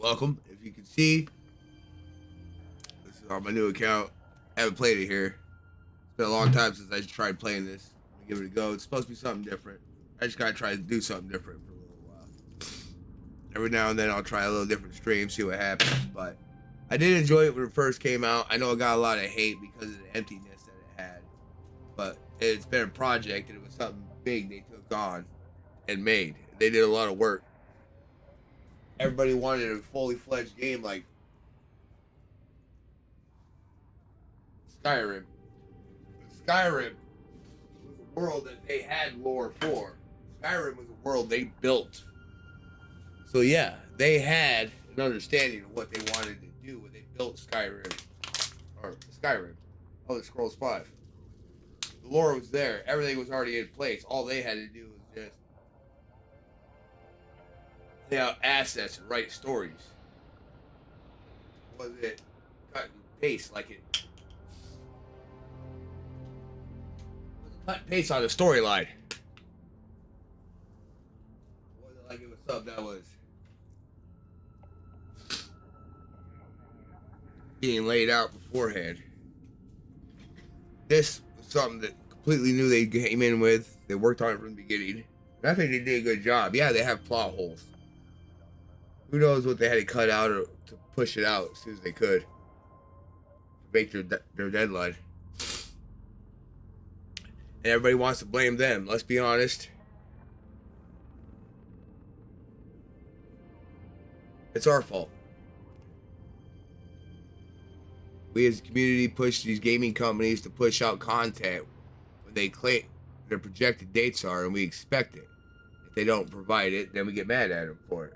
welcome. If you can see, this is on my new account. I haven't played it here. It's been a long time since I tried playing this. I'm gonna give it a go. It's supposed to be something different. I just gotta try to do something different for a little while. Every now and then I'll try a little different stream, see what happens. But I did enjoy it when it first came out. I know it got a lot of hate because of the emptiness that it had. But it's been a project and it was something big they took on and made. They did a lot of work. Everybody wanted a fully fledged game like Skyrim. Skyrim was a world that they had lore for. Skyrim was a world they built. So yeah, they had an understanding of what they wanted to do when they built Skyrim. Or Skyrim. Elder Scrolls 5. The lore was there. Everything was already in place. All they had to do was just lay out assets and write stories. Was it cut and paste like it? Cut and paste on the storyline. Was it like it was something that was being laid out beforehand? This was something that completely new they came in with. They worked on it from the beginning. And I think they did a good job. Yeah, they have plot holes. Who knows what they had to cut out or to push it out as soon as they could. Make their deadline. And everybody wants to blame them. Let's be honest. It's our fault. We as a community push these gaming companies to push out content when they claim their projected dates are, and we expect it. If they don't provide it, then we get mad at them for it.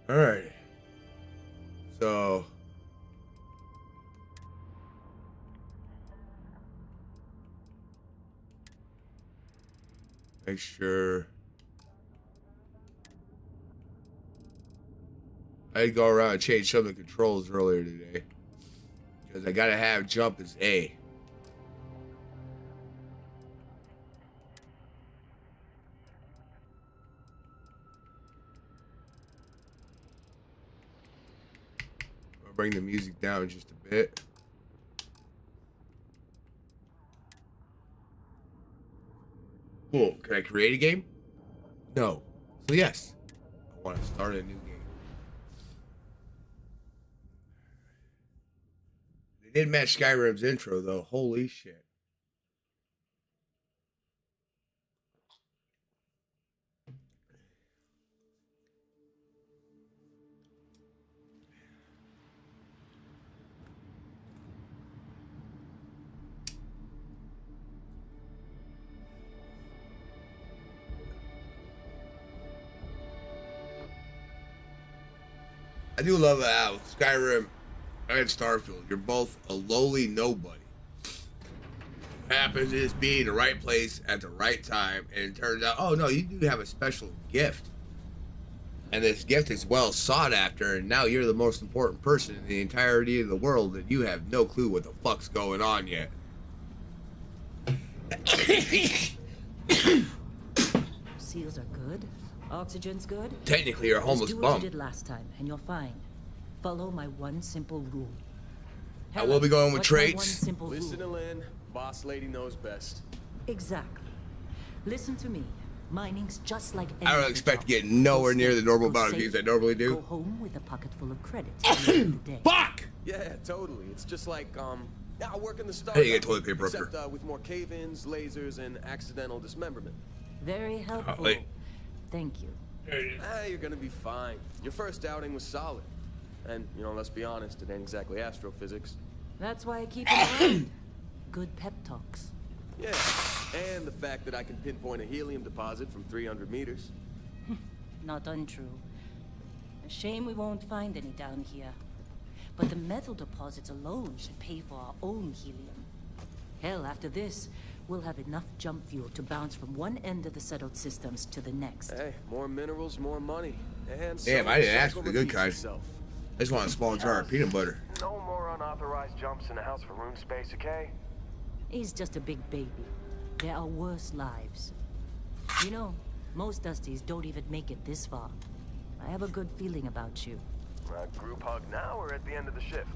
All right. So make sure I had to go around and change some of the controls earlier today because I gotta have jump as A. Bring the music down just a bit. Cool. Can I create a game? No. So yes, I want to start a new game. They did match Skyrim's intro though. Holy shit. I do love how Skyrim and Starfield, you're both a lowly nobody. Happens to just be in the right place at the right time, and it turns out, oh no, you do have a special gift. And this gift is well sought after, and now you're the most important person in the entirety of the world, and you have no clue what the fuck's going on yet. Seals are good. Oxygen's good. Technically, you're a homeless Just do bum. what you did last time, and you're fine. Follow my one simple rule. I will be going with What's my traits. one simple Listen to rule? Lynn. Boss lady knows best. Exactly. Listen to me. Mining's just like any I don't other expect to job. get nowhere Go near the steady, normal go amount of safe, games I normally Go do. home with a pocket full of credits at the end of the day. Fuck! Yeah, totally. It's just like, I work in the Hey, startup. you get toilet paper up except, here. with more cave-ins, lasers, and accidental dismemberment. Very helpful. wait. Thank you. You're gonna be fine. Your first outing was solid. And, let's be honest, it ain't exactly astrophysics. That's why I keep in mind. Good pep talks. Yeah, and the fact that I can pinpoint a helium deposit from 300 meters. Not untrue. A shame we won't find any down here. But the metal deposits alone should pay for our own helium. Hell, after this, we'll have enough jump fuel to bounce from one end of the settled systems to the next. Hey, more minerals, more money. And Damn, so I didn't the ask for cycle the good repeats kind. itself. I just want a small jar of peanut butter. No more unauthorized jumps in the house for room space, okay? He's just a big baby. There are worse lives. You know, most Dusties don't even make it this far. I have a good feeling about you. Group hug now or at the end of the shift?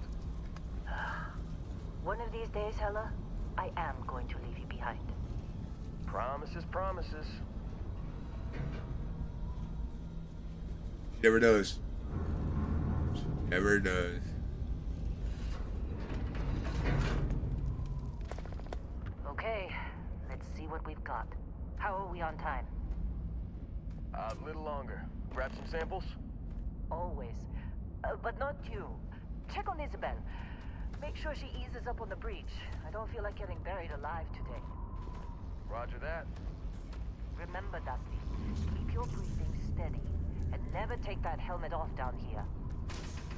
One of these days, Hella, I am going to leave you behind. Promises, promises. She never does. She never does. Okay, let's see what we've got. How are we on time? A little longer. Grab some samples? Always. But not you. Check on Isabel. Make sure she eases up on the breach. I don't feel like getting buried alive today. Roger that. Remember, Dusty, keep your breathing steady and never take that helmet off down here.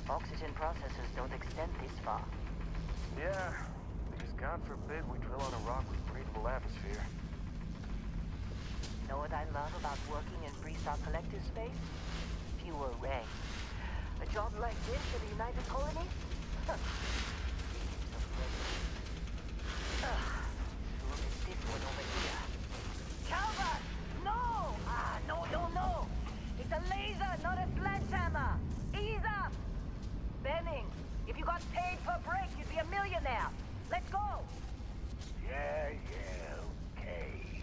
Oxygen processors don't extend this far. Yeah, because God forbid we drill on a rock with breathable atmosphere. Know what I love about working in Freestock Collective space? Fewer ranks. A job like this in the United Colonies? Look at this one over here. Calvert! No! No. It's a laser, not a sledgehammer. Ease up! Benning, if you got paid per break, you'd be a millionaire. Let's go! Yeah, okay.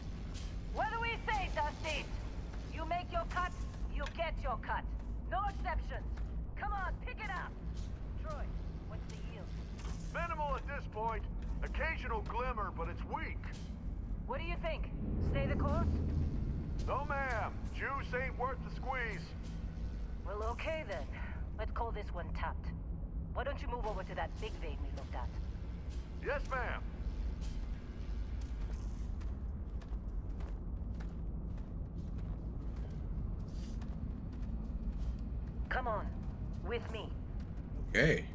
What do we say, Dusty? You make your cut, you get your cut. No exceptions. Come on, pick it up. Troy, what's the yield? Minimal at this point. Occasional glimmer, but it's weak. What do you think? Stay the course? No, ma'am. Juice ain't worth the squeeze. Well, okay then. Let's call this one tapped. Why don't you move over to that big vein we looked at? Yes, ma'am. Come on, with me. Okay.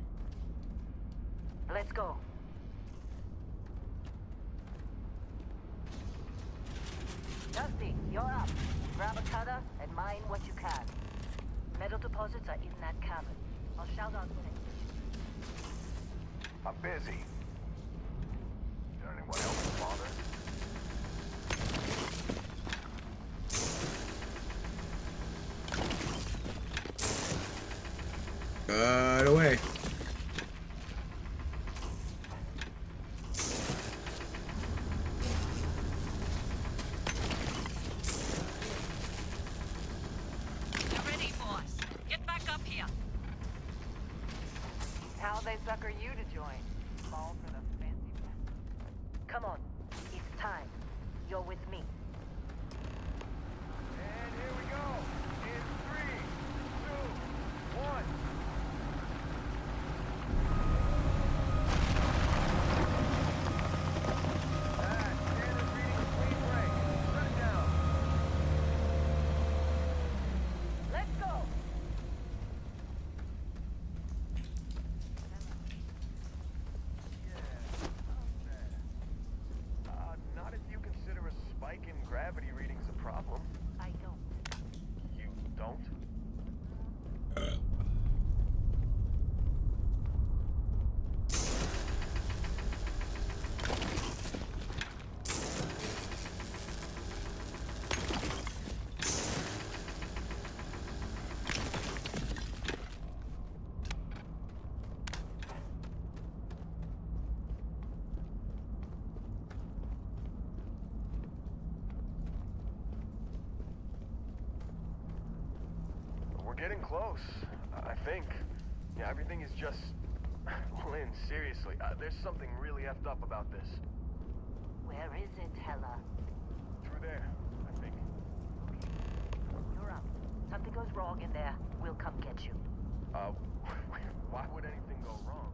Let's go. Dusty, you're up. Grab a cutter and mine what you can. Metal deposits are in that cabin. I'll shout out when I I'm busy. Is there anyone else to bother? Cut away. You're ready, boss. Get back up here. How they sucker you to join? Fall for the fancy pants. Come on. It's time. You're with me. And here we go. In 3, 2, 1. Standard reading clean break. Shut it down. Let's go. Not if you consider a spike in gravity readings a problem. I don't. You don't? We're getting close, I think. Yeah, everything is just... Lynn, seriously, there's something really effed up about this. Where is it, Hella? Through there, I think. You're up. Something goes wrong in there, we'll come get you. Why would anything go wrong?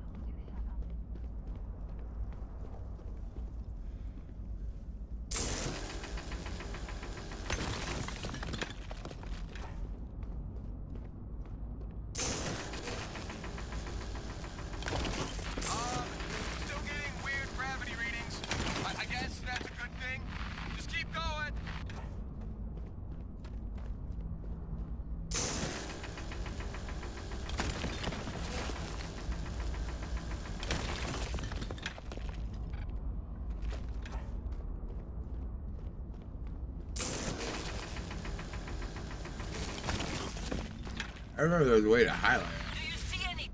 Still getting weird gravity readings. I guess that's a good thing. Just keep going. I remember there was a way to highlight it. Do you see any?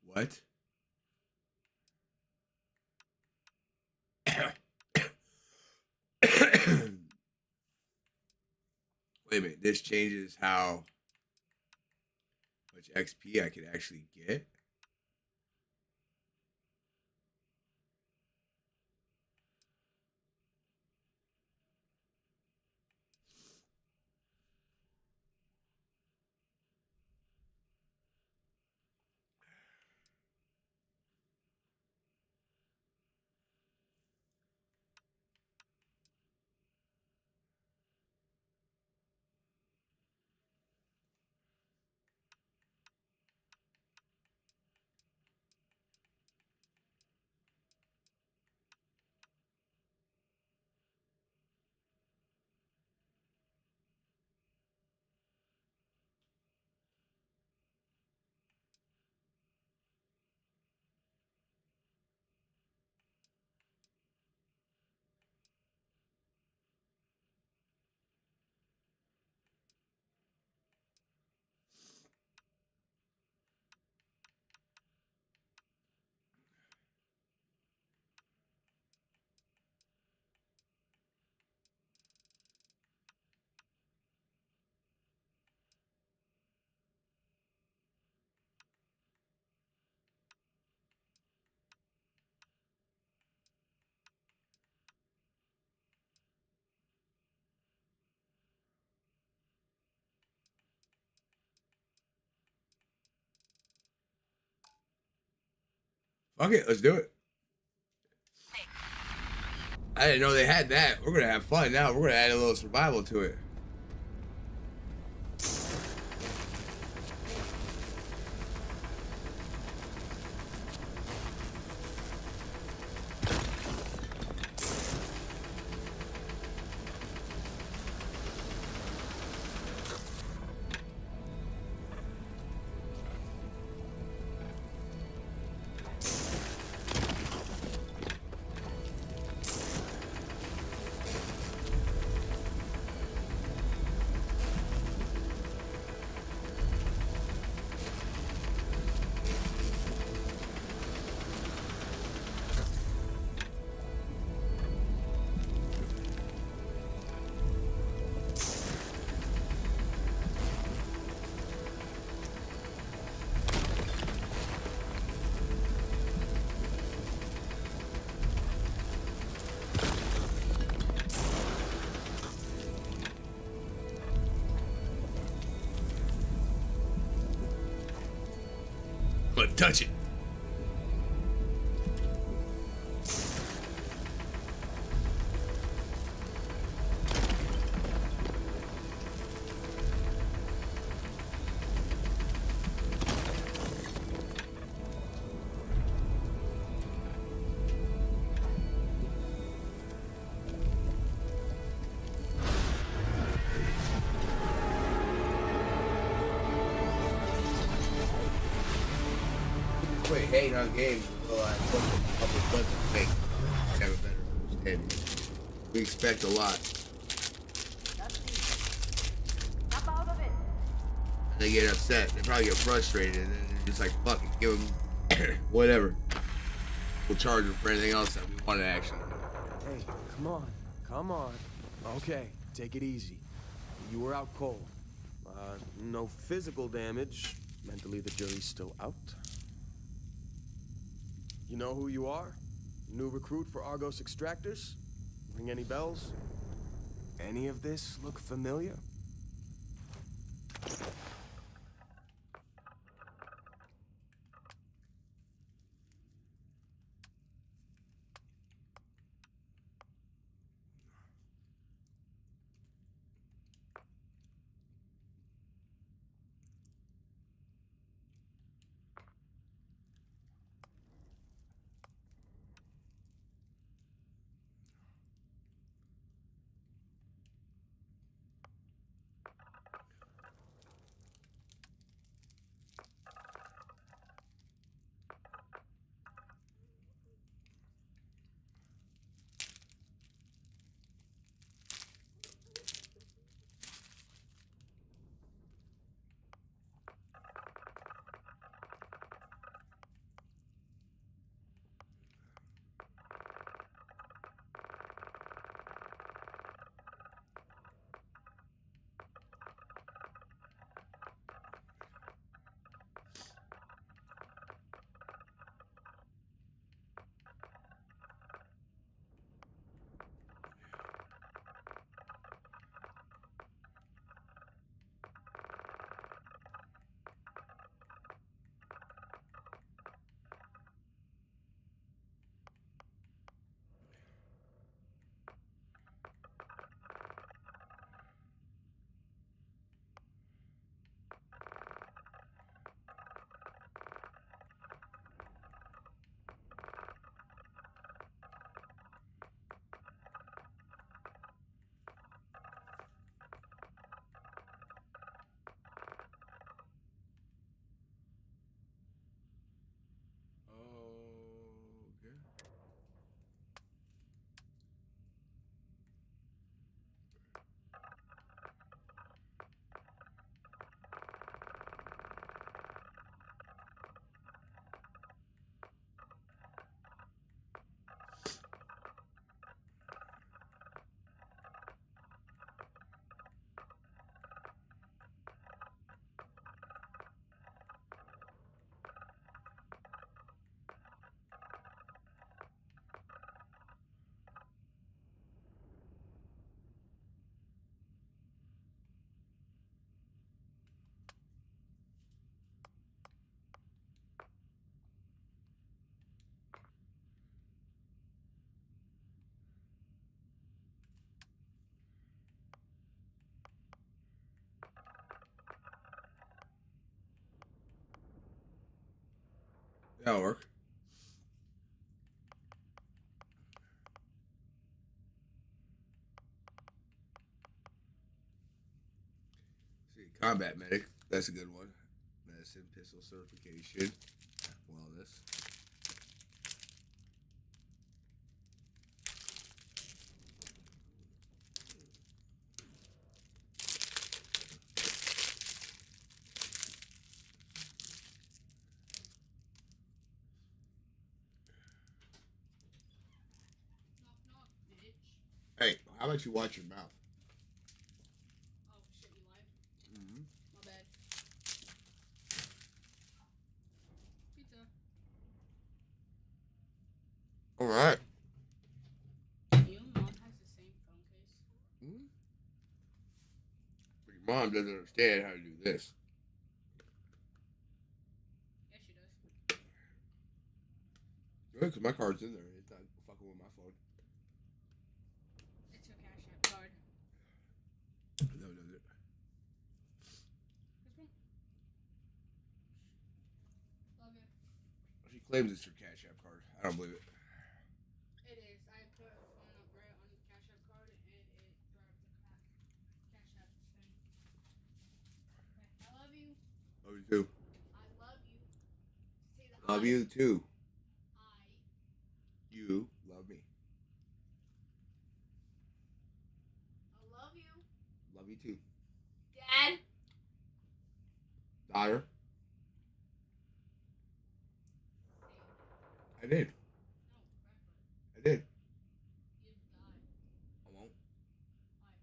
What? Wait a minute. This changes how much XP I could actually get. Fuck it, let's do it. I didn't know they had that. We're gonna have fun now. We're gonna add a little survival to it. But touch it. Quit hating on games until I put a couple months of fake. Have a better understanding. We expect a lot. Snap out of it. And they get upset. They probably get frustrated, and then they're just like, "Fuck it, give them whatever. We'll charge them for anything else that we want to actually." Hey, come on. Come on. Okay, take it easy. You were out cold. No physical damage. Mentally, the jury's still out. You know who you are? New recruit for Argos Extractors? Ring any bells? Any of this look familiar? That'll work. See, combat medic. That's a good one. Medicine, pistol certification, wellness. Knock, knock, bitch. Hey, how about you watch your mouth? Oh, shit, you lied? Mm-hmm. My bad. Pizza. All right. You and mom has the same phone case. Mm-hmm. Your mom doesn't understand how to do this. Yeah, she does. Good, because my card's in there. It's not fucking with my phone. It's your Cash App card. No, does it? This one? Love you. She claims it's her Cash App card. I don't believe it. It is. I put a phone up right on the Cash App card and it brought up the Cash App thing. Okay. I love you. Love you too. I love you. Say the Love I. you too. I. You love me. I love you. Love you too. Dad. Daughter. Say it. I did. No, rapper. I did. You die. I won't. Why?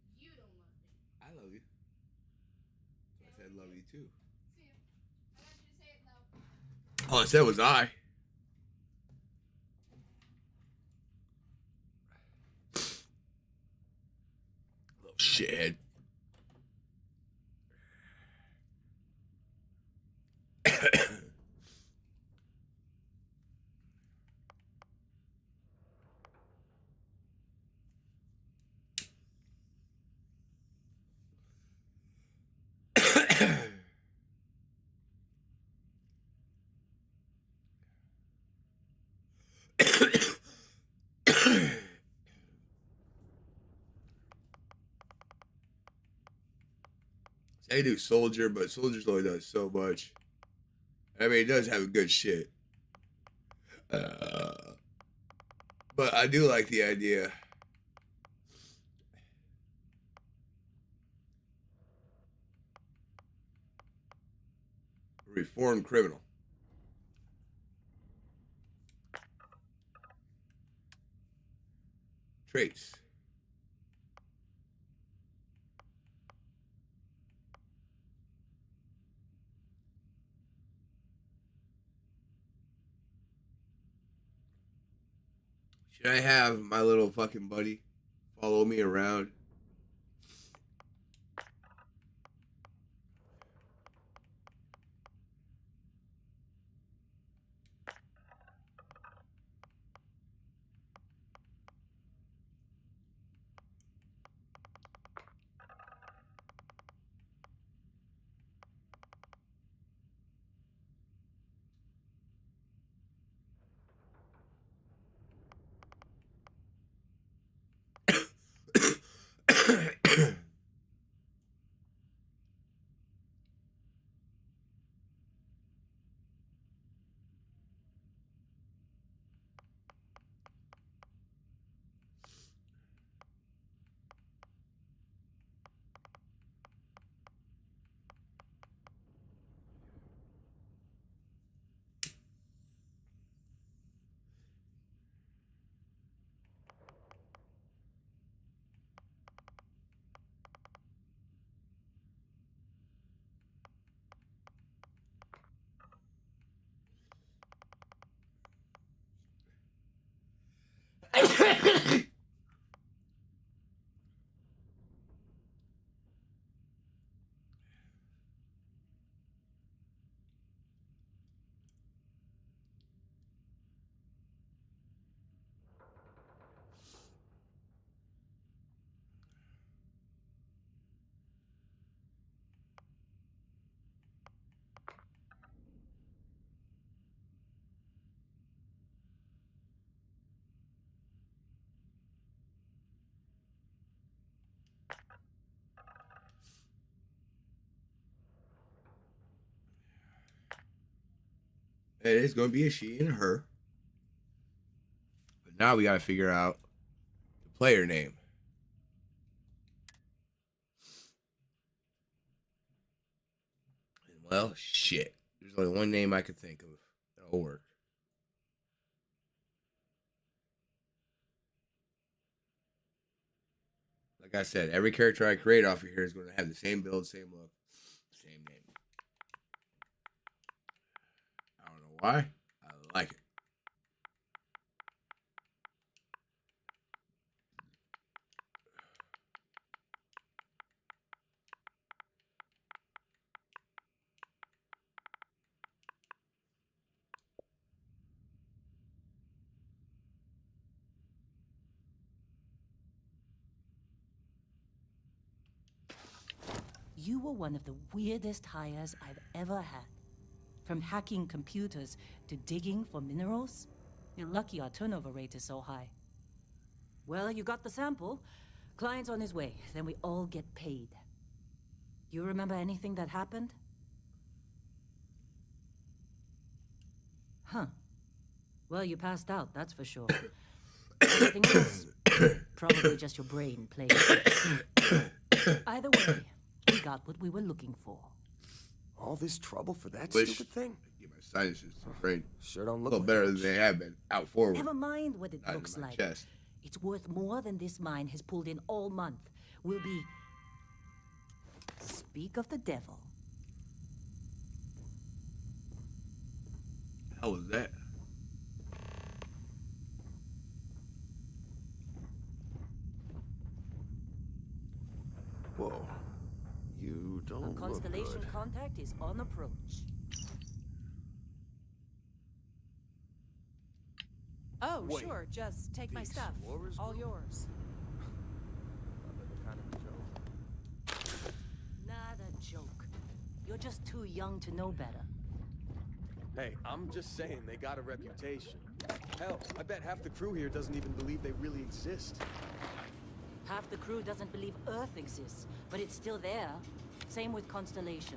So you don't love me. I love you. So I said love you too. See ya. I want you to say it though. All I said was I. Little shithead. They do Soldier, but Soldier's only does so much. I mean, it does have good shit. But I do like the idea. Reformed criminal. Traits. Should I have my little fucking buddy follow me around? It is going to be a she and a her. But now we got to figure out the player name. Well, shit. There's only one name I could think of that'll work. Like I said, every character I create off of here is going to have the same build, same look, same name. I don't know why. I like it. You were one of the weirdest hires I've ever had. From hacking computers to digging for minerals. You're lucky our turnover rate is so high. Well, you got the sample. Client's on his way, then we all get paid. You remember anything that happened? Huh. Well, you passed out, that's for sure. Anything else? Probably just your brain playing. Either way, we got what we were looking for. All this trouble for that Wish stupid thing? I could get my sinuses brain Sure don't a look little like better much. than they have been out forward. Never mind what it Not in looks my like. chest. It's worth more than this mine has pulled in all month. We'll be... Speak of the devil. How was that? Whoa. You don't Our look constellation good. contact is on approach. Oh, Wait. sure. Just take The my stuff. Explorers All Group? yours. Kind of a joke. Not a joke. You're just too young to know better. Hey, I'm just saying they got a reputation. Hell, I bet half the crew here doesn't even believe they really exist. Half the crew doesn't believe Earth exists, but it's still there. Same with Constellation.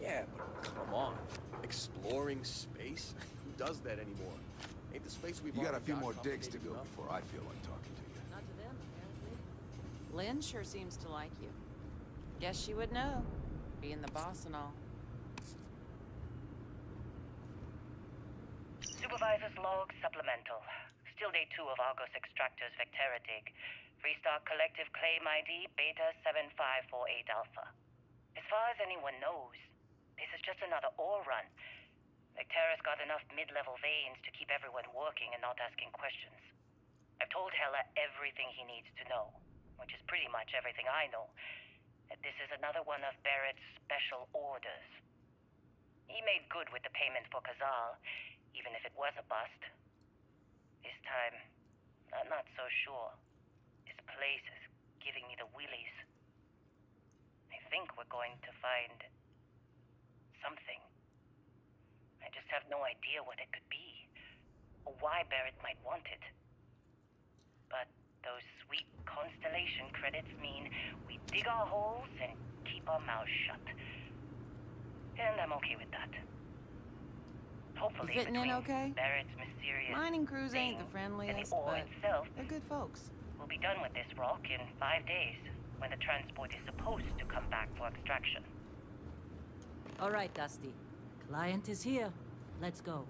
Yeah, but come on. Exploring space? Who does that anymore? Ain't the space we've You got a already few more digs to complicated go enough? before I feel like talking to you. Not to them, apparently. Lynn sure seems to like you. Guess she would know, being the boss and all. Supervisor's log supplemental. Still day 2 of Argos Extractor's Vectera dig. Freestock Collective Claim ID Beta 7548 Alpha. As far as anyone knows, this is just another ore run. Vectera's got enough mid-level veins to keep everyone working and not asking questions. I've told Hella everything he needs to know, which is pretty much everything I know. That this is another one of Barrett's special orders. He made good with the payment for Kazal, even if it was a bust. This time, I'm not so sure. This place is giving me the willies. I think we're going to find something. I just have no idea what it could be, or why Barrett might want it. But those sweet constellation credits mean we dig our holes and keep our mouths shut. And I'm okay with that. Hopefully, You fitting in between okay? Barrett's mysterious Mining crews ain't the thing friendliest, and the ore but itself, they're good folks. we'll be done with this rock in 5 days, when the transport is supposed to come back for extraction. All right, Dusty. Client is here. Let's go.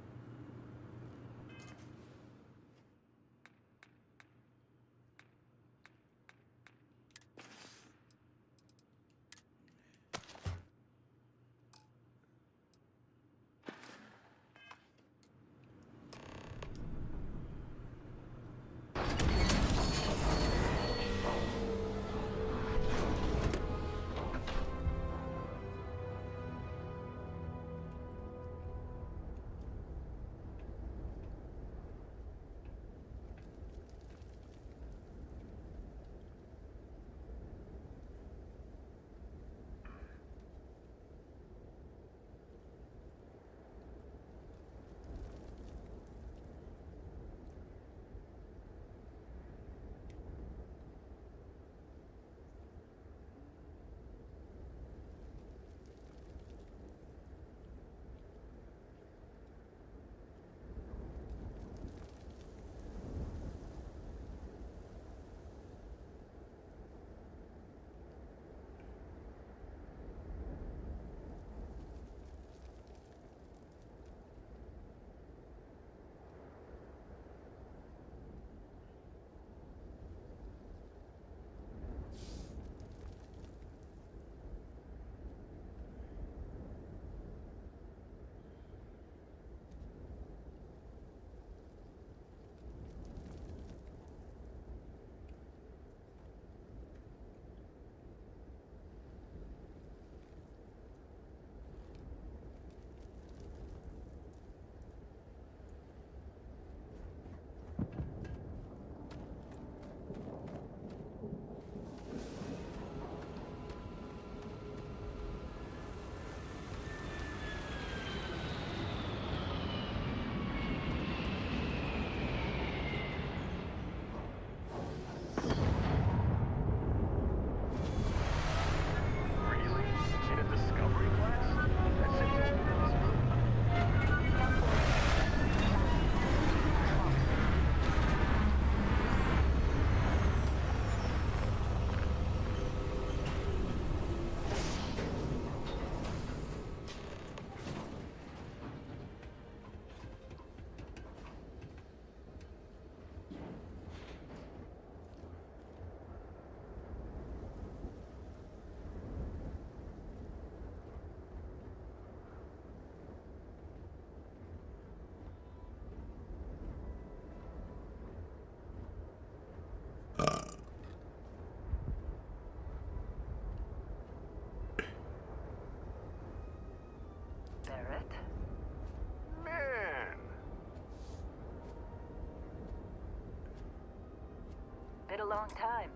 long time.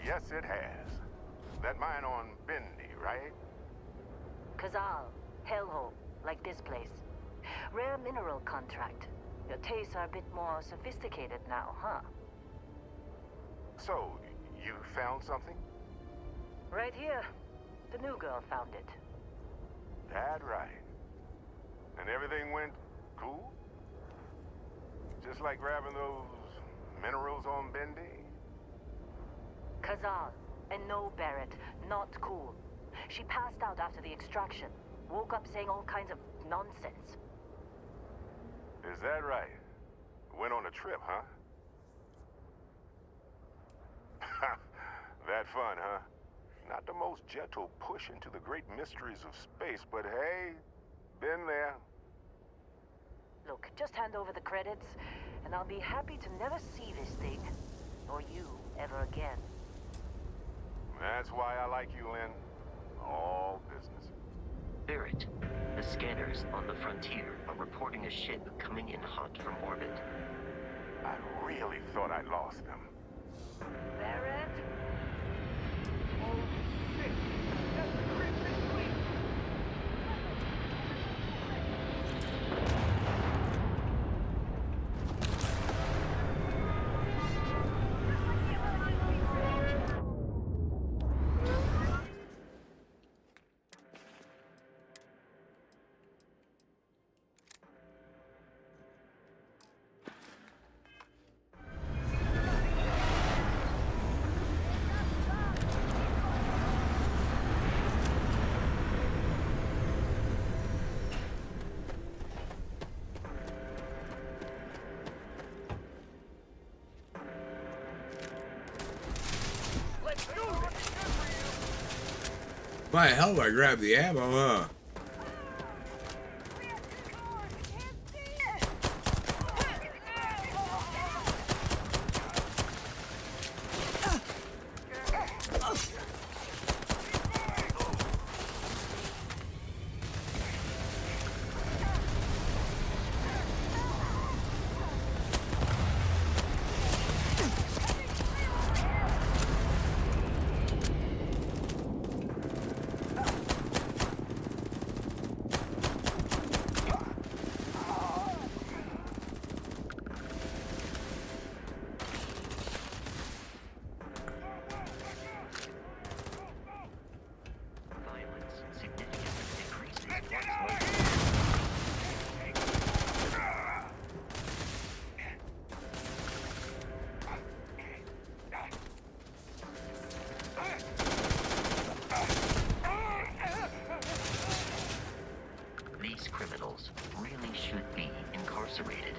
Yes, it has. That mine on Bendy, right? Kazal, Hellhole, like this place. Rare mineral contract. Your tastes are a bit more sophisticated now, huh? So, you found something? Right here. The new girl found it. That right. And everything went cool? Just like grabbing those minerals on Bendy? Kazal, and no Barrett, not cool. She passed out after the extraction. Woke up saying all kinds of nonsense. Is that right? Went on a trip, huh? That fun, huh? Not the most gentle push into the great mysteries of space, but hey, been there. Look, just hand over the credits, and I'll be happy to never see this thing, or you, ever again. That's why I like you, Lynn. All business. Barrett, the scanners on the frontier are reporting a ship coming in hot from orbit. I really thought I lost them. Barrett? Oh, shit! That's the Crimson Fleet! Why the hell do I grab the ammo, huh? Violence significantly decreases once located. These criminals really should be incarcerated.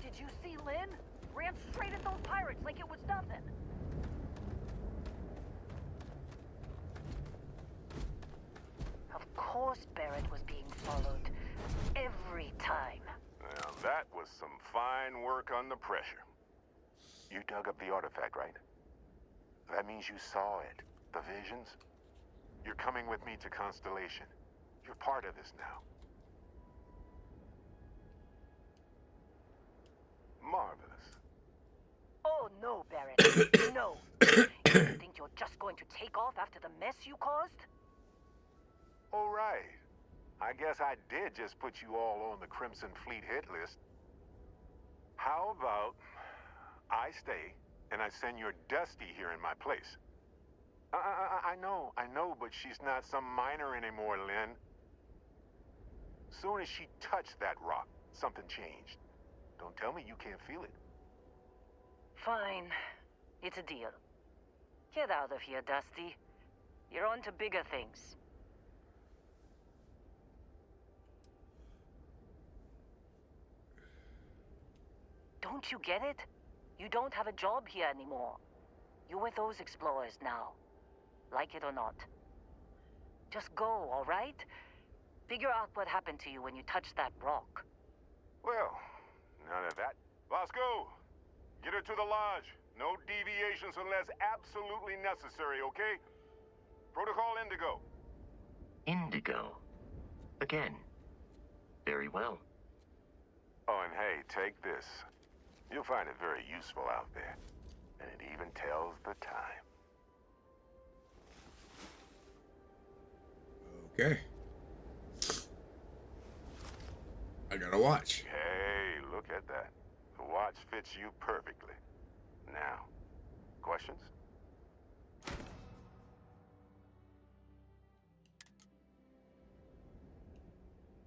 Did you see Lynn? Ran straight at those pirates like it was nothing. Of course Barrett was being followed. Every time. Now, that was some fine work under pressure. You dug up the artifact, right? That means you saw it. The visions? You're coming with me to Constellation. You're part of this now. Marvelous. Oh no, Barrett. No. You think you're just going to take off after the mess you caused? All right. I guess I did just put you all on the Crimson Fleet hit list. How about I stay and I send your Dusty here in my place? I know, but she's not some miner anymore, Lynn. Soon as she touched that rock, something changed. Don't tell me you can't feel it. Fine. It's a deal. Get out of here, Dusty. You're on to bigger things. Don't you get it? You don't have a job here anymore. You're with those explorers now. Like it or not. Just go, all right? Figure out what happened to you when you touched that rock. Well, none of that. Vasco, get her to the lodge. No deviations unless absolutely necessary, okay? Protocol Indigo. Indigo. Again. Very well. Oh, and hey, take this. You'll find it very useful out there. And it even tells the time. Okay. I got a watch. Hey, look at that. The watch fits you perfectly. Now, questions?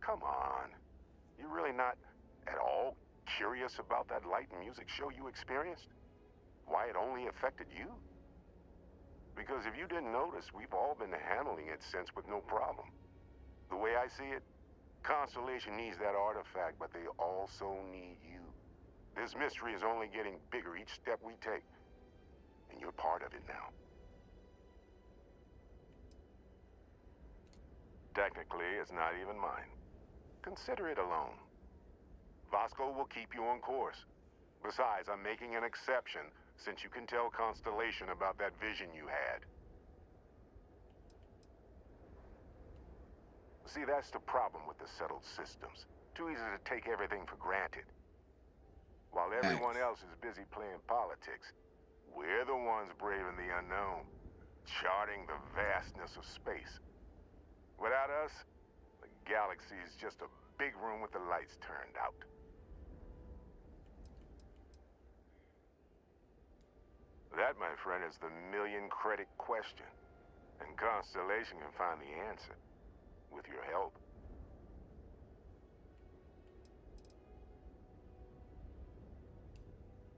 Come on. You really not at all curious about that light and music show you experienced? Why it only affected you? Because if you didn't notice, we've all been handling it since with no problem. The way I see it, Constellation needs that artifact, but they also need you. This mystery is only getting bigger each step we take. And you're part of it now. Technically, it's not even mine. Consider it a loan. Vasco will keep you on course. Besides, I'm making an exception since you can tell Constellation about that vision you had. See, that's the problem with the settled systems. Too easy to take everything for granted. While everyone else is busy playing politics, we're the ones braving the unknown, charting the vastness of space. Without us, the galaxy is just a big room with the lights turned out. That, my friend, is the million-credit question. And Constellation can find the answer. With your help.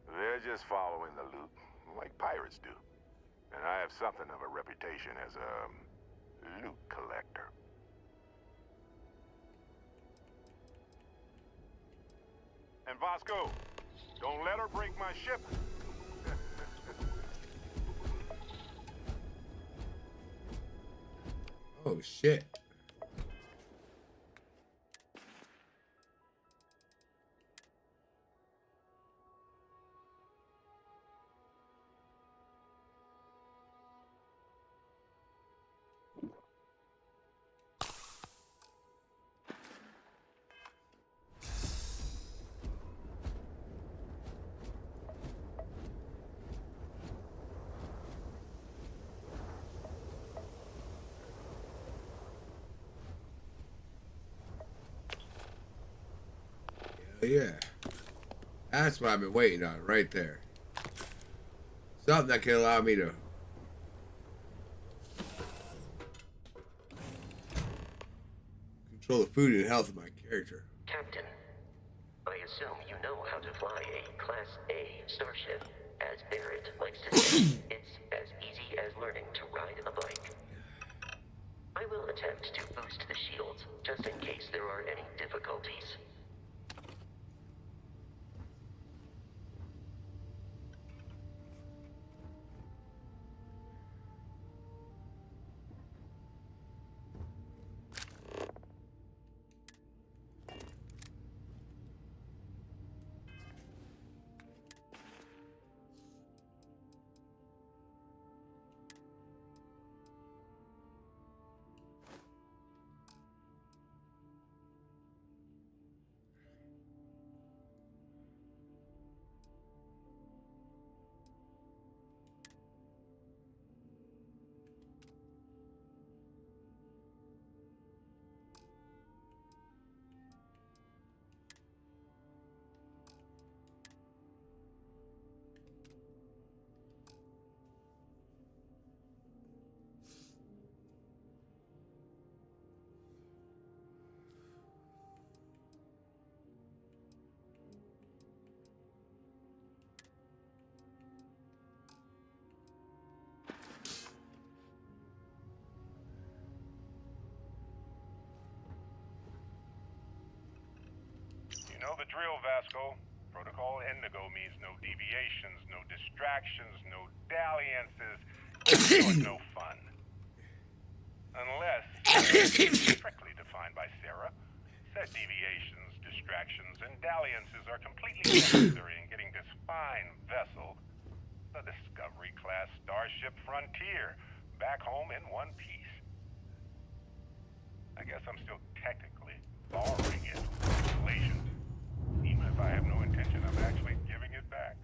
They're just following the loot, like pirates do. And I have something of a reputation as a loot collector. And Vasco, don't let her break my ship. Oh, shit. Yeah. That's what I've been waiting on right there. Something that can allow me to control the food and health of my character. Captain, I assume you know how to fly a Class A starship. As Barrett likes to say, it's as easy as learning to ride a bike. I will attempt to boost the shields, just in case there are any difficulties. know the drill, Vasco. Protocol Indigo means no deviations, no distractions, no dalliances, in short, no fun. Unless strictly defined by Sarah, said deviations, distractions, and dalliances are completely necessary in getting this fine vessel, the Discovery-class Starship Frontier, back home in one piece. I guess I'm still technically borrowing it from inflation, even if I have no intention of actually giving it back.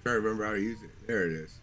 Trying to remember how to use it. There it is.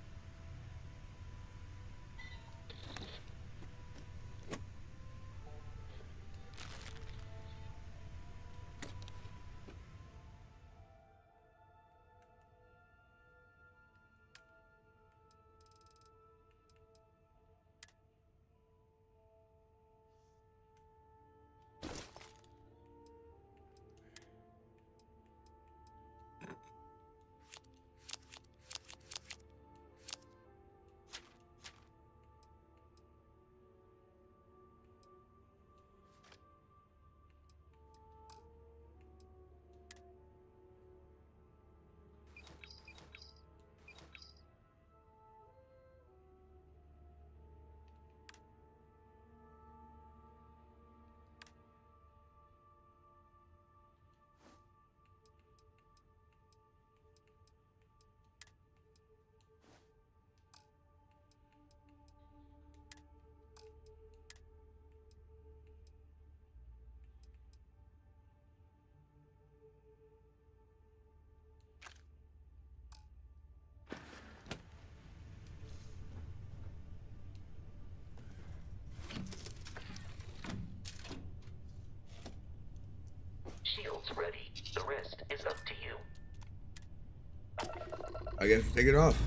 Shield's ready. The rest is up to you. I guess we'll take it off.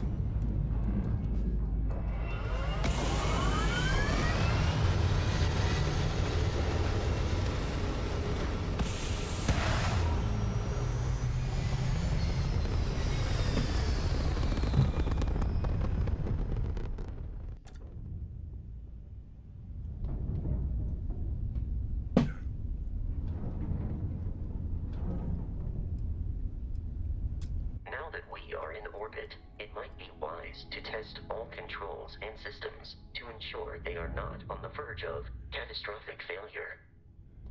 Now that we are in orbit, it might be wise to test all controls and systems to ensure they are not on the verge of catastrophic failure.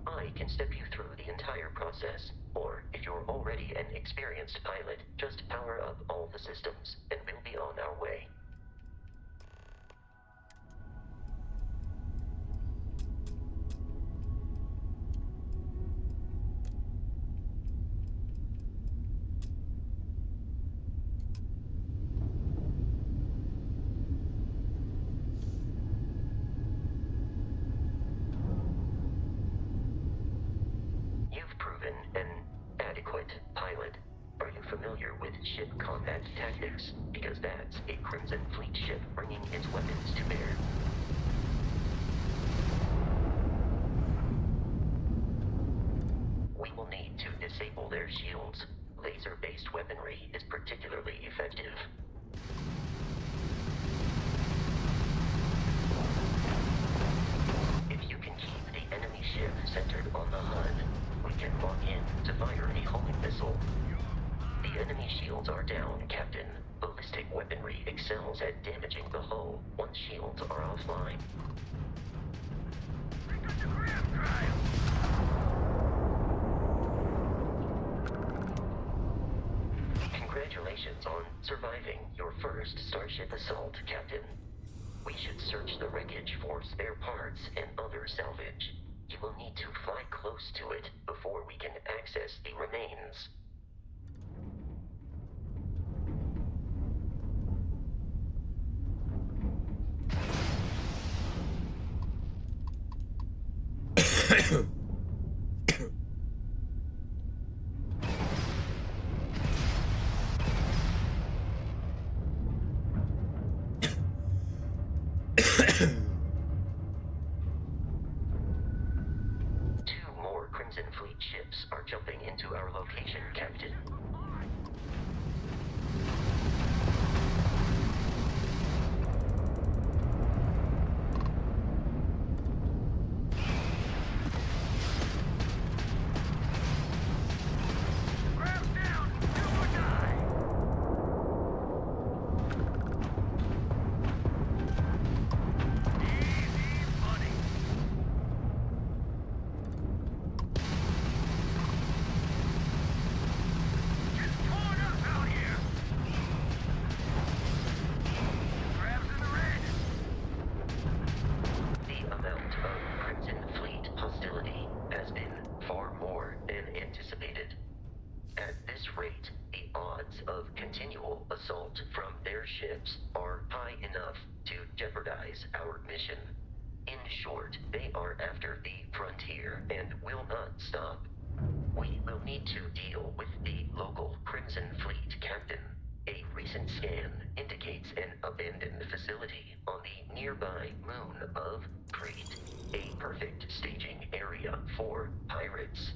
I can step you through the entire process, or if you're already an experienced pilot, just power up all the systems, and we'll be on our way. You've proven an adequate pilot. Are you familiar with ship combat tactics? Because that's a Crimson Fleet ship bringing its weapons to bear. We will need to disable their shields. Laser-based weaponry is particularly effective. If you can keep the enemy ship centered on the HUD, we can lock in to fire a homing missile. The enemy shields are down, Captain. Ballistic weaponry excels at damaging the hull once shields are offline. Congratulations on surviving your first Starship assault, Captain. We should search the wreckage for spare parts and other salvage. You will need to fly close to it before we can access the remains. More Crimson Fleet ships are jumping into our location, Captain. Ships are high enough to jeopardize our mission. In short, they are after the frontier and will not stop. We will need to deal with the local Crimson Fleet captain. A recent scan indicates an abandoned facility on the nearby moon of Crete, a perfect staging area for pirates.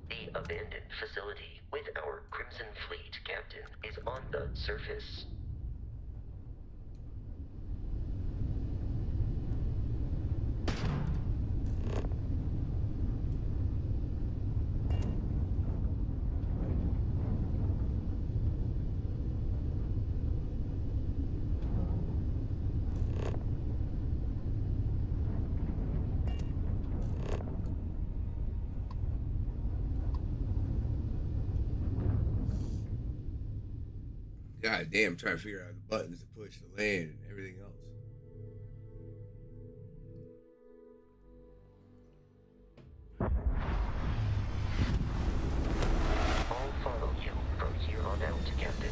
The abandoned facility with our Crimson Fleet captain is on the surface. God damn, trying to figure out the buttons to push to land and everything else. I'll follow you from here on out, Captain.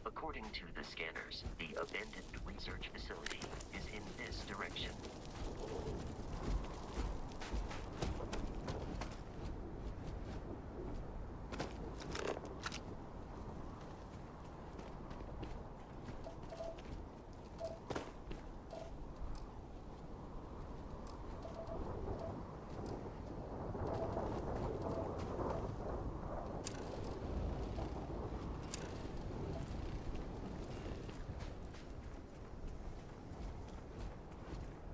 According to the scanners, the abandoned research facility is in this direction.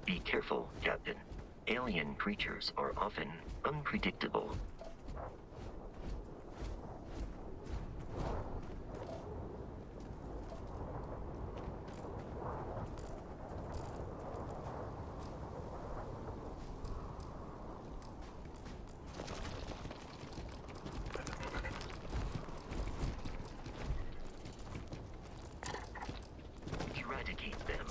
Be careful, Captain. Alien creatures are often unpredictable. Eradicate them.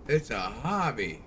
It's a hobby.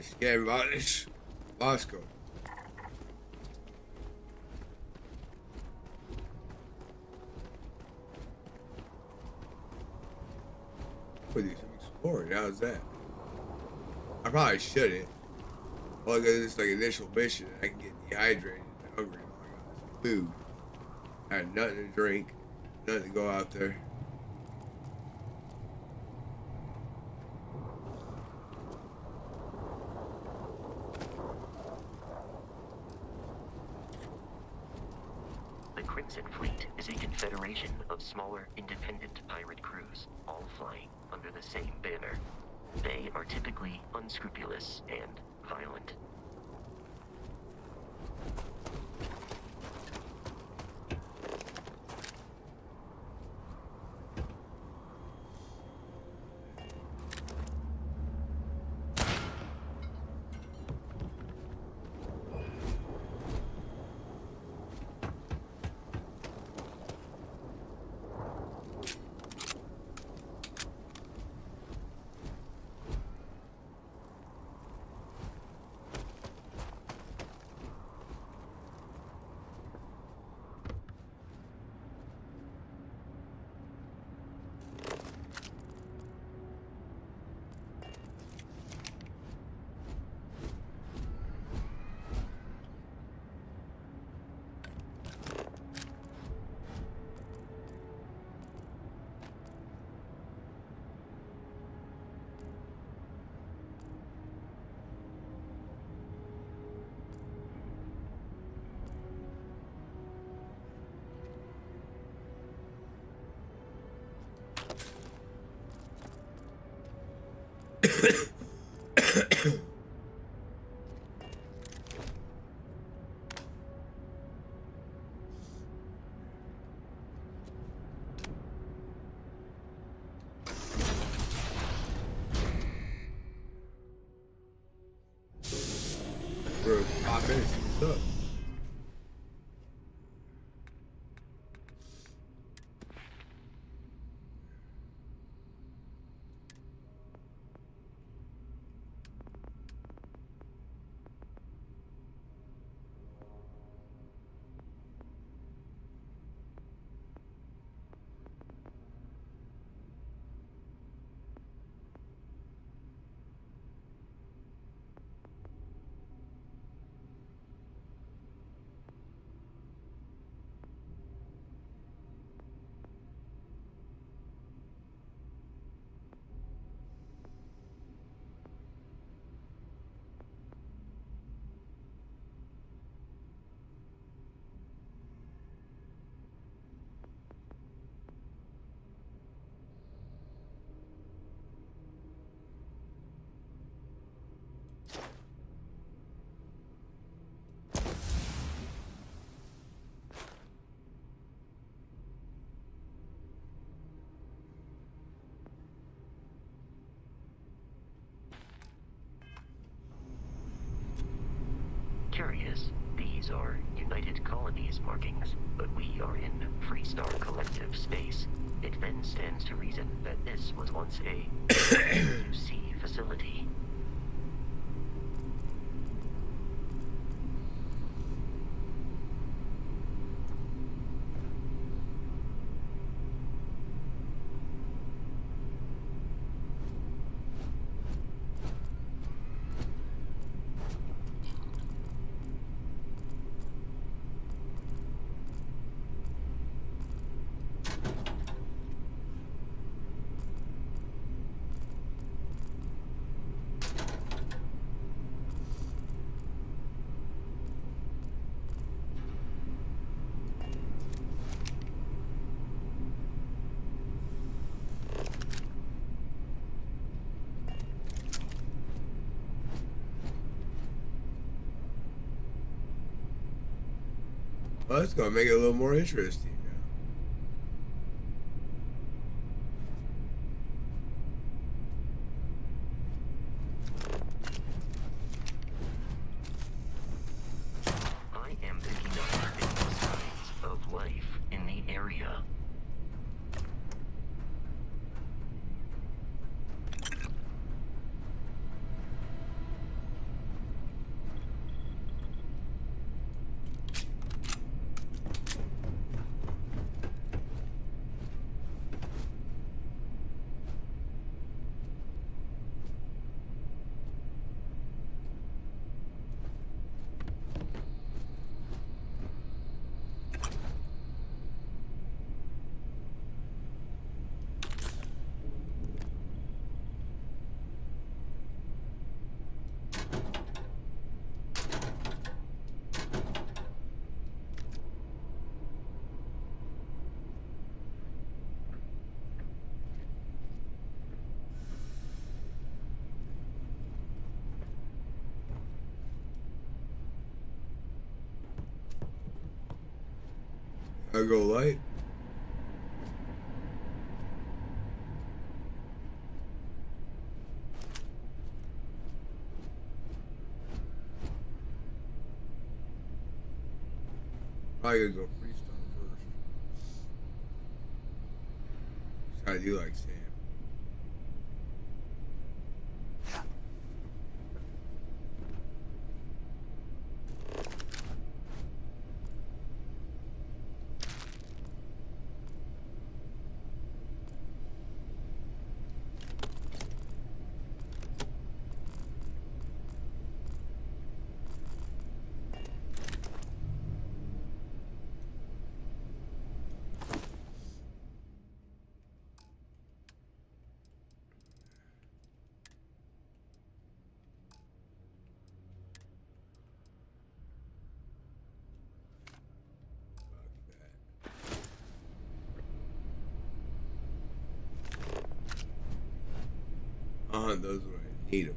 Scared about this. Moscow. What do you explore? How's that? I probably shouldn't. Well, because it's like initial mission, I can get dehydrated and hungry. All I got is food. I had nothing to drink, nothing to go out there. The Crimson Fleet is a confederation of smaller, independent pirate crews, all flying under the same banner. They are typically unscrupulous and violent. For 5 minutes, what's up? Yes, these are United Colonies markings, but we are in Freestar Collective space. It then stands to reason that this was once a UC facility. Well, that's gonna make it a little more interesting I am picking up signs of life in the area. now. I go light. Probably gonna go freestyle first. Just gotta do like Sam. I'll hunt those when I need them.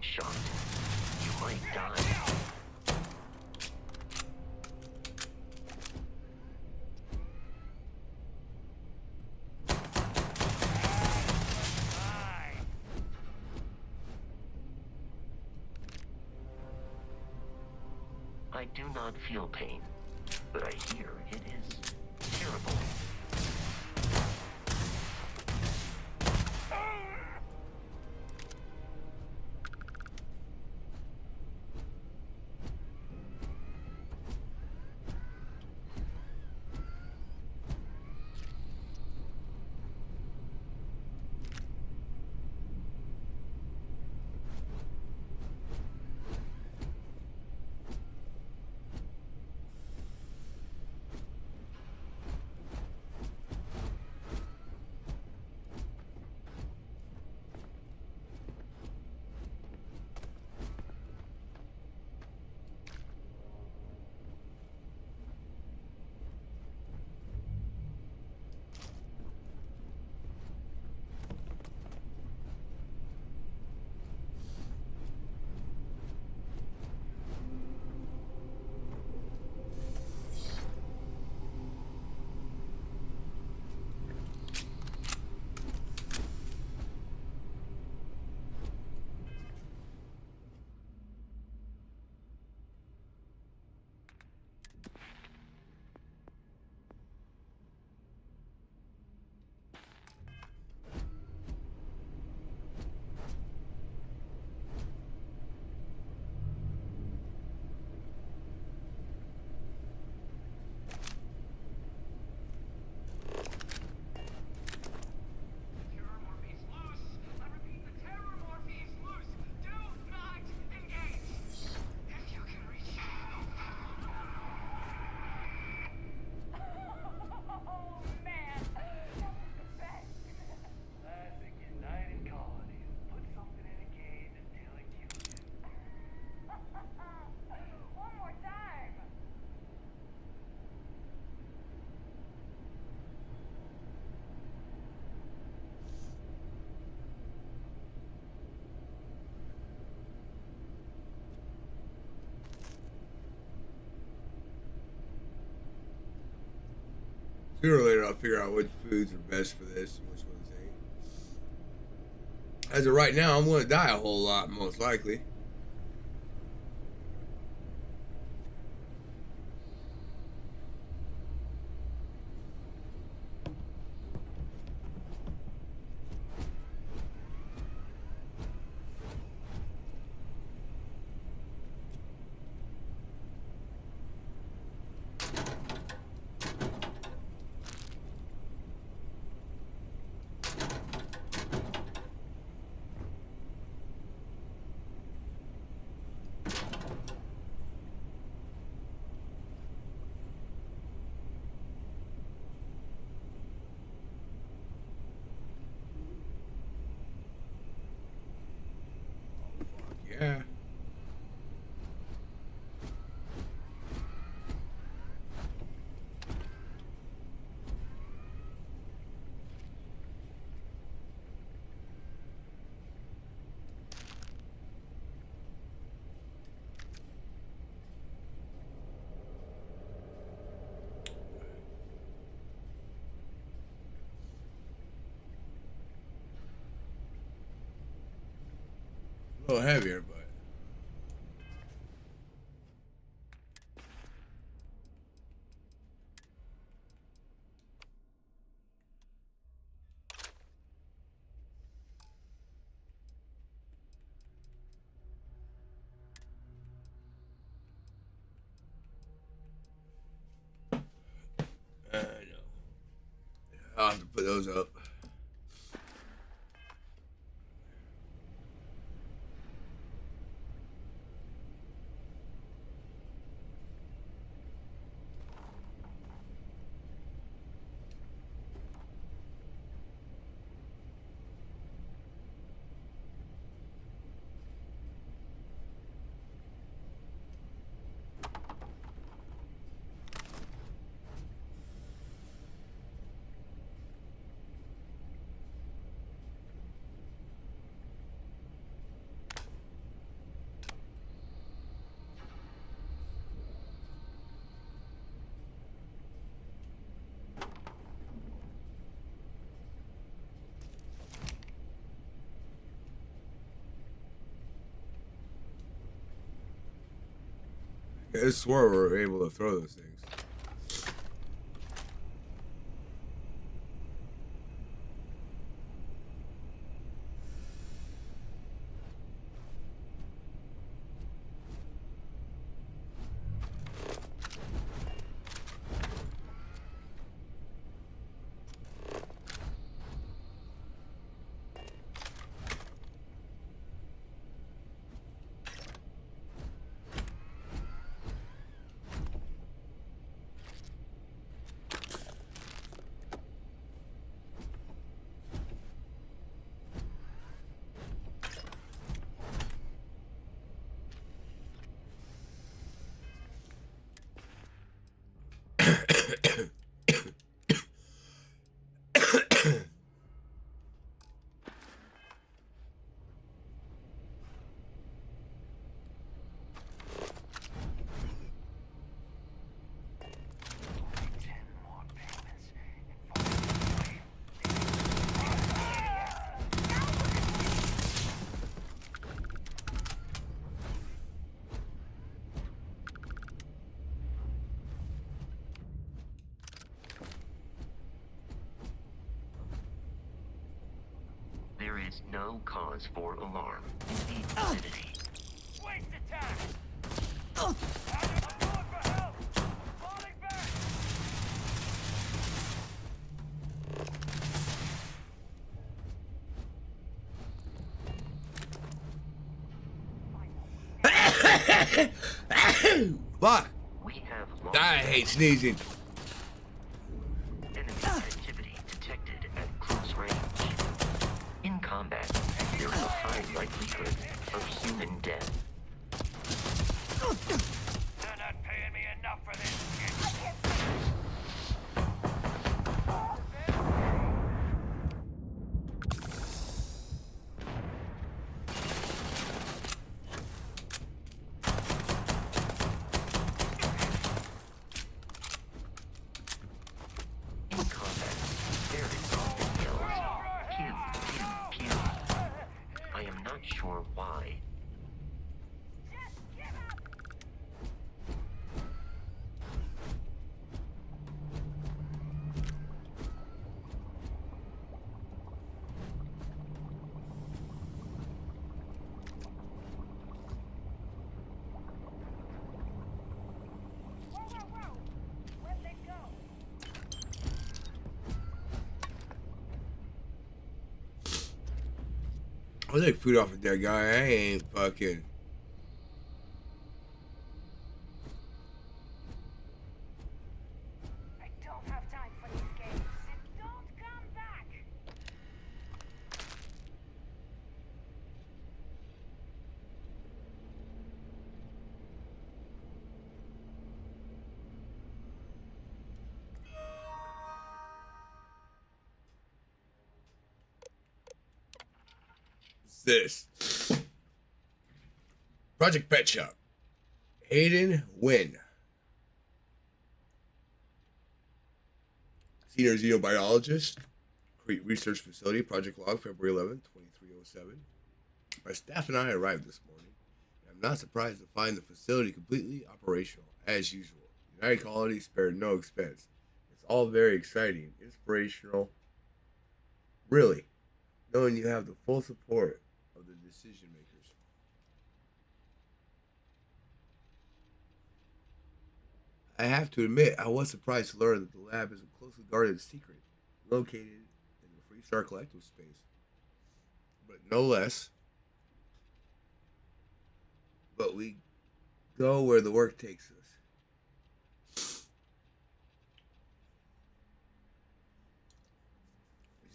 shot. You might die. I do not feel pain, but I hear it is terrible. Sooner or later, I'll figure out which foods are best for this and which ones ain't. As of right now, I'm going to die a whole lot, most likely. Yeah. A little heavier, but I know. I'll have to put those up. I swore we were able to throw those things. There is no cause for alarm in the vicinity. Wasted time! I'm calling for help! Falling back! Fuck! We have I hate sneezing. enemy activity detected at close range. In combat, there is a high likelihood of human death. They're not paying me enough for this shit. In combat, there is often yells, pew, pew, pew. I am not sure why. I'll take food off of that guy. I ain't fucking. I don't have time for these games. And don't come back. What's this? Project Pet Shop. Hayden Wynn. Senior xenobiologist. Crete Research Facility. Project Log, February 11th, 2307. My staff and I arrived this morning. And I'm not surprised to find the facility completely operational, as usual. United Colony spared no expense. It's all very exciting, inspirational. Really, knowing you have the full support of the decision makers. I have to admit, I was surprised to learn that the lab is a closely guarded secret located in the Freestar Collective space. But no less. But we go where the work takes us.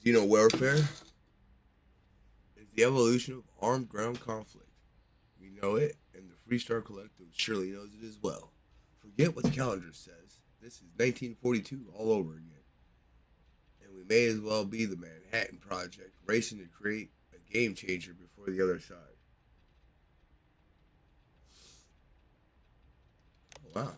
Xeno warfare is the evolution of armed ground conflict. We know it, and the Freestar Collective surely knows it as well. Forget what the calendar says. This is 1942 all over again. And we may as well be the Manhattan Project, racing to create a game changer before the other side. Oh, wow.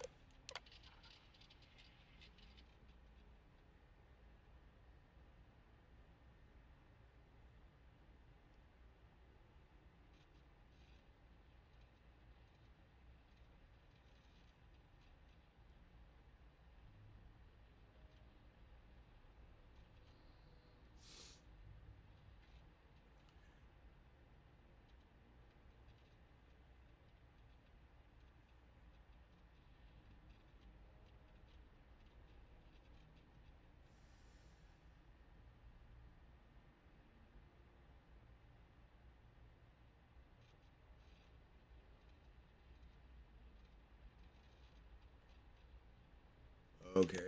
Okay.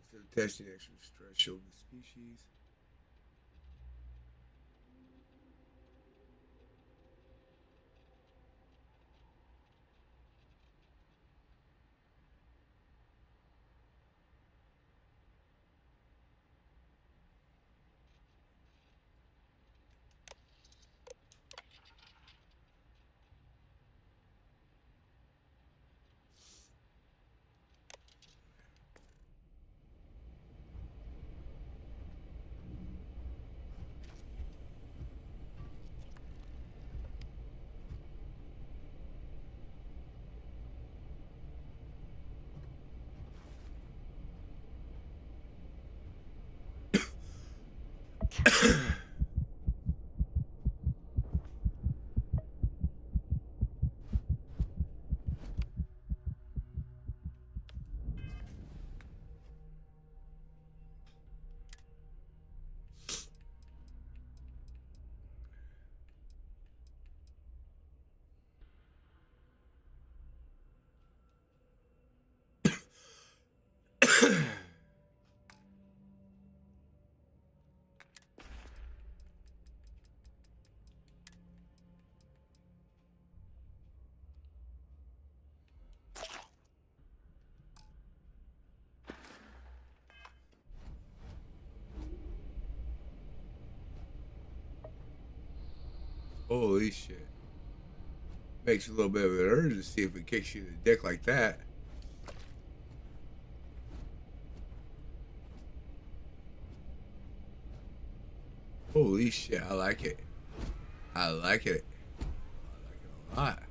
Instead of testing extra stress show the species. Holy shit. Makes a little bit of an urgency if it kicks you in the dick like that. Holy shit, I like it. I like it. I like it a lot.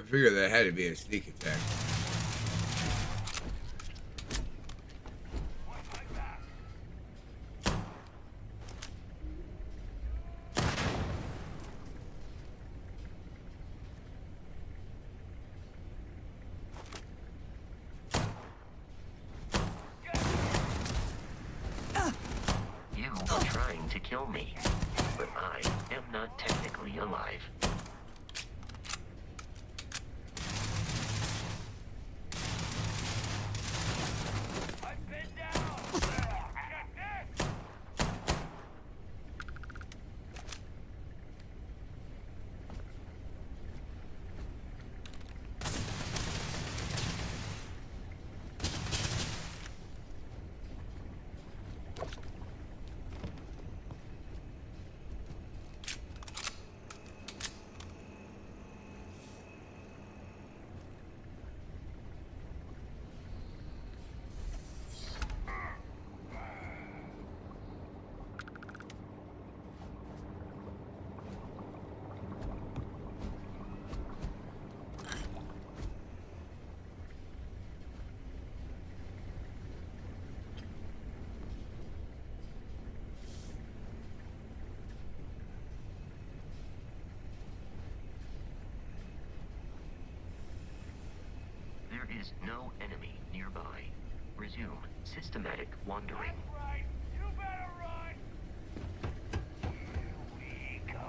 figured that had to be a sneak attack. You are trying to kill me, but I am not technically alive. There is no enemy nearby. Resume systematic wandering. Right. You better run. Here we go.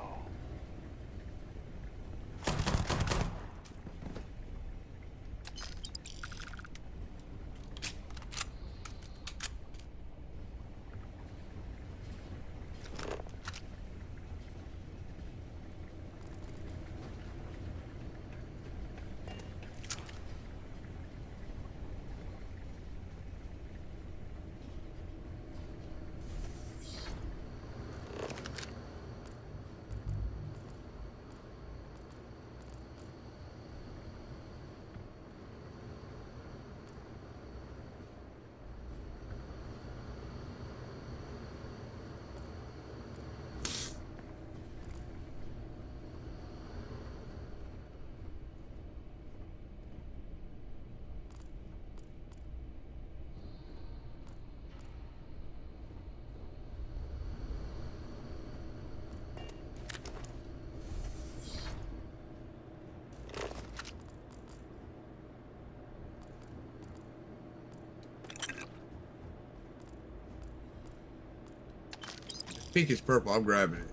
Pink is purple. I'm grabbing it.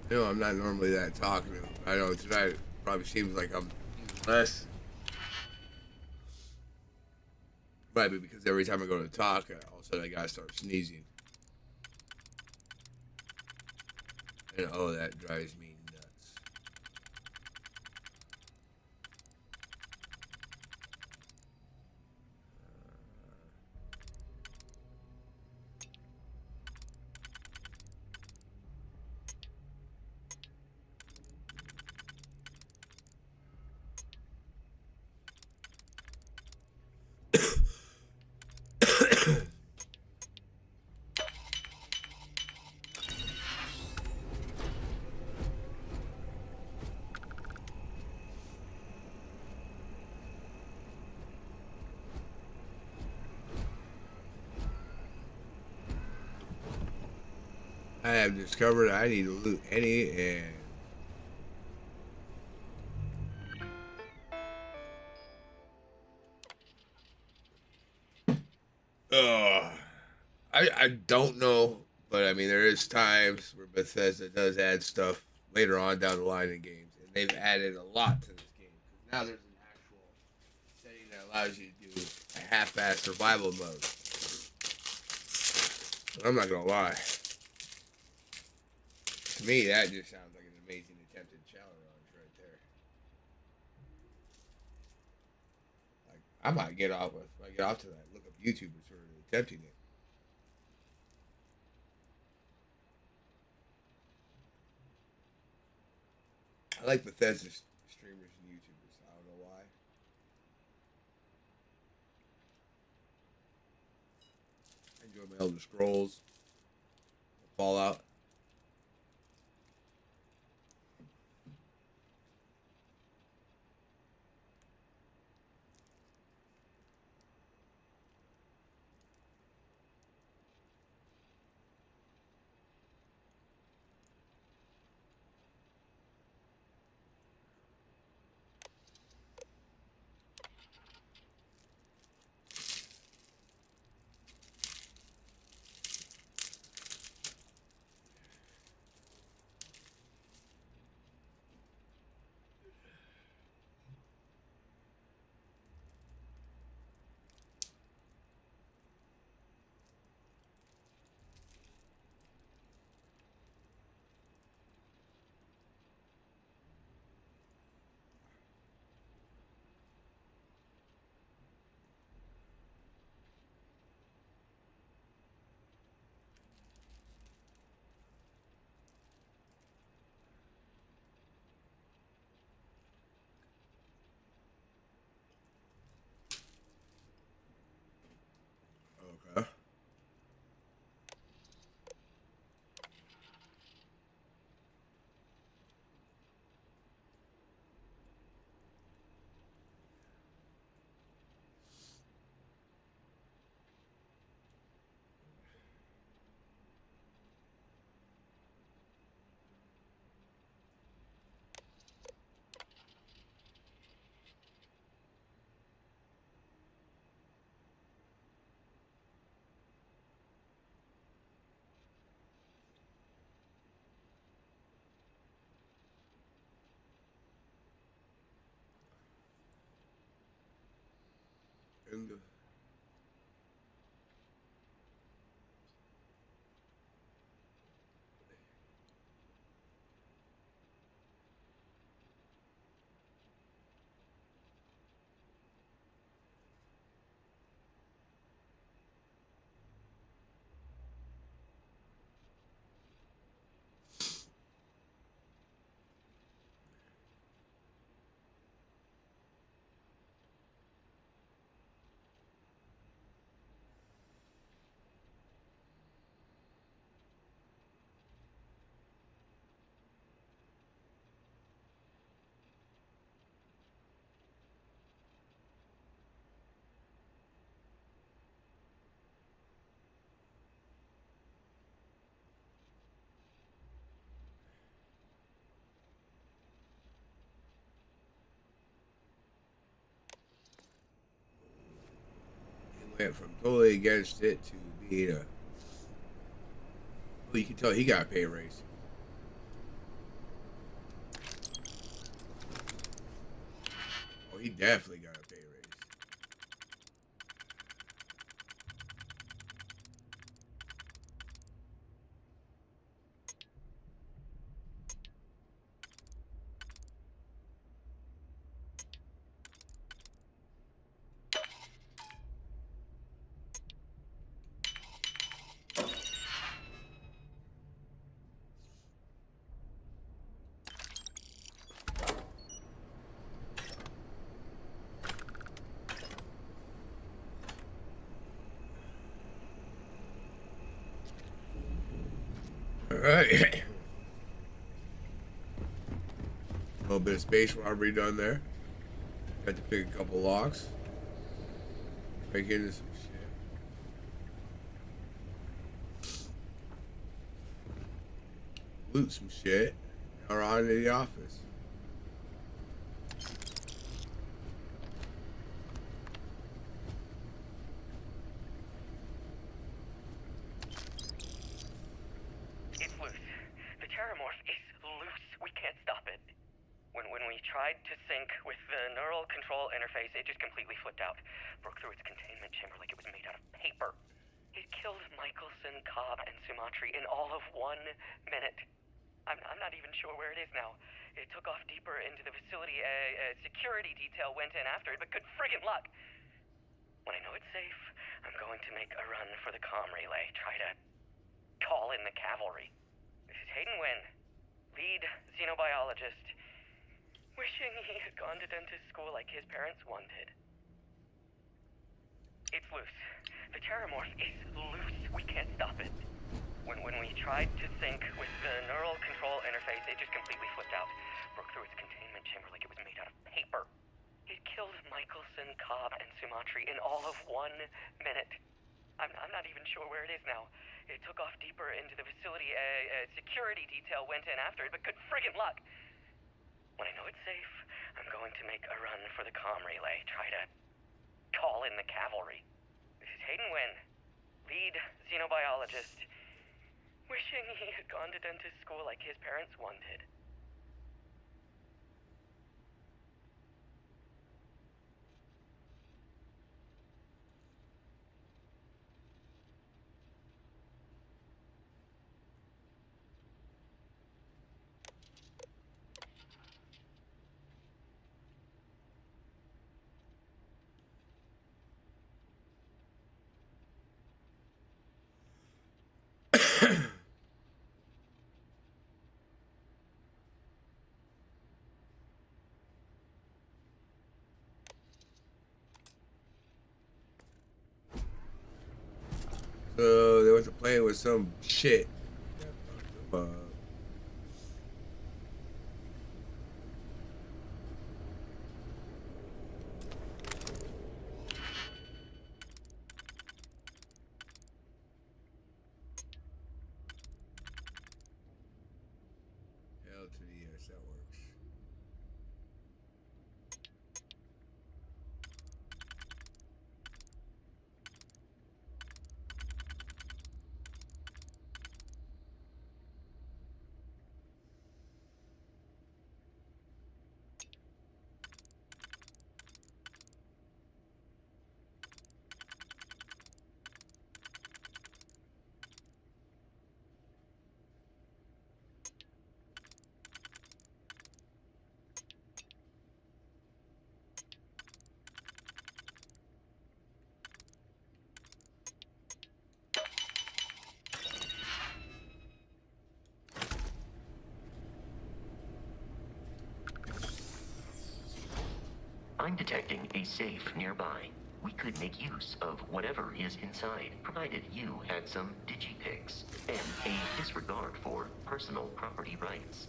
You know, I'm not normally that talkative. I know tonight it probably seems like I'm less. Might be because every time I go to talk, all of a sudden I gotta start sneezing. And oh, that drives me nuts. I have discovered I need to loot any and I don't know, but I mean there is times where Bethesda does add stuff later on down the line in games, and they've added a lot to this game because now there's an actual setting that allows you to do a half-ass survival mode. I'm not gonna lie. To me, that just sounds like an amazing attempted challenge right there. Like, I might get off with, when I get off to that, look up YouTubers who are attempting it. I like Bethesda streamers and YouTubers. I don't know why. I enjoy my Elder Scrolls, Fallout. And he went from totally against it to being a. Well, you can tell he got a pay raise. Oh, he definitely got a pay raise. All right. A little bit of space robbery done there. Got to pick a couple locks. Break into some shit. Loot some shit. Now we're on to the office. It's loose. The Terramorph is loose. We can't stop it. When we tried to sync with the neural control interface, it just completely flipped out. Broke through its containment chamber like it was made out of paper. It killed Michelson, Cobb, and Sumatri in all of 1 minute. I'm not even sure where it is now. It took off deeper into the facility. A security detail went in after it, but good friggin' luck. When I know it's safe, I'm going to make a run for the comm relay. Try to call in the cavalry. This is Hayden Wynn, lead xenobiologist. Wishing he had gone to dentist school like his parents wanted. It's loose. The Terramorph is loose. We can't stop it. When we tried to sync with the neural control interface, it just completely flipped out. Broke through its containment chamber like it was made out of paper. It killed Michelson, Cobb, and Sumatri in all of 1 minute. I'm not even sure where it is now. It took off deeper into the facility. A security detail went in after it, but good friggin' luck. When I know it's safe, I'm going to make a run for the comm relay. Try to call in the cavalry. This is Hayden Wynn, lead xenobiologist. Wishing he had gone to dentist school like his parents wanted. So they went to play with some shit. L to the S, that works. I'm detecting a safe nearby. We could make use of whatever is inside, provided you had some digipics and a disregard for personal property rights.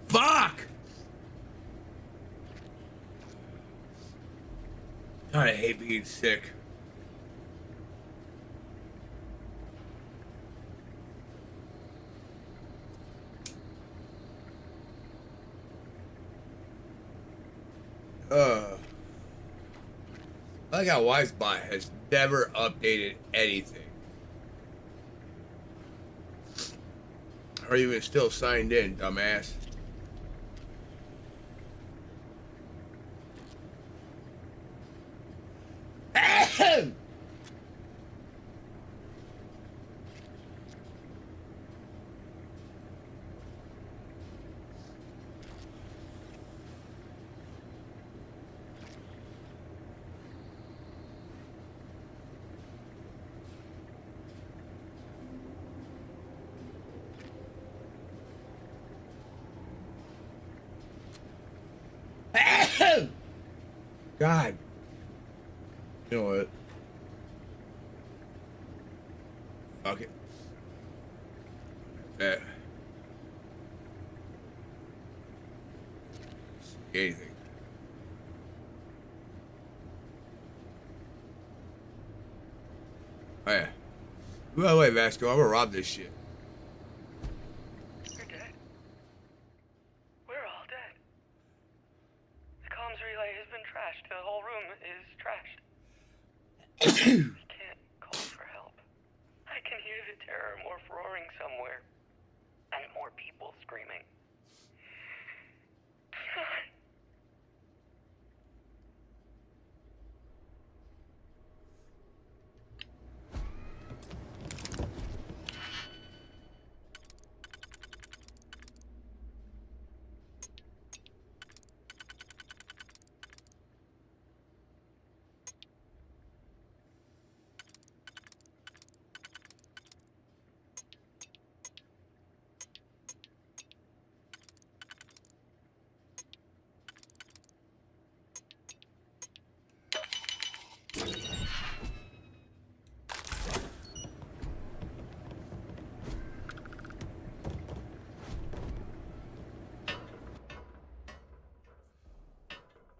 Fuck! God, I hate being sick. I like how Wisebot has never updated anything. Or even still signed in, dumbass. God. You know what? Fuck it. Anything. Oh yeah. By the way, Vasco, I'm gonna rob this shit. You're dead. We're all dead. The comms relay has been trashed. The whole room is trashed. We can't call for help. I can hear the terror morph roaring somewhere. And more people screaming.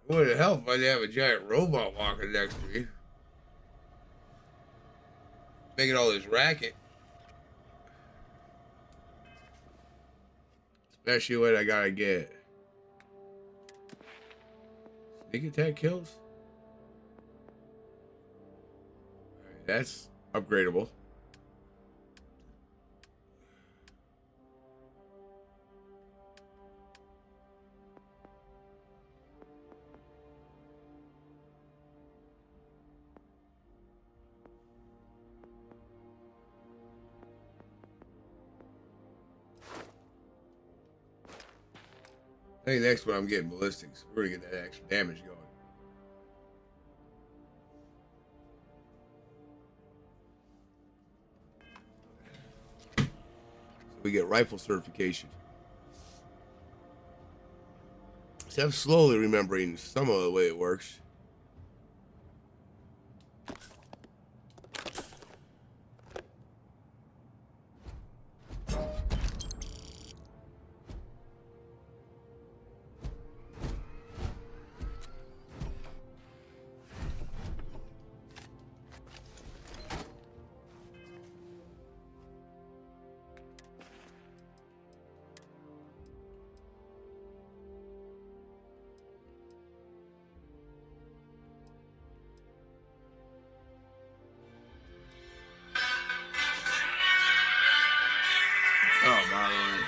Would it help if I have a giant robot walking next to me? Making all this racket. Especially when I gotta get sneak attack kills. Alright, that's upgradable. I think next one I'm getting ballistics. We're gonna get that extra damage going. So we get rifle certification. See, I'm slowly remembering some of the way it works. Oh my lord.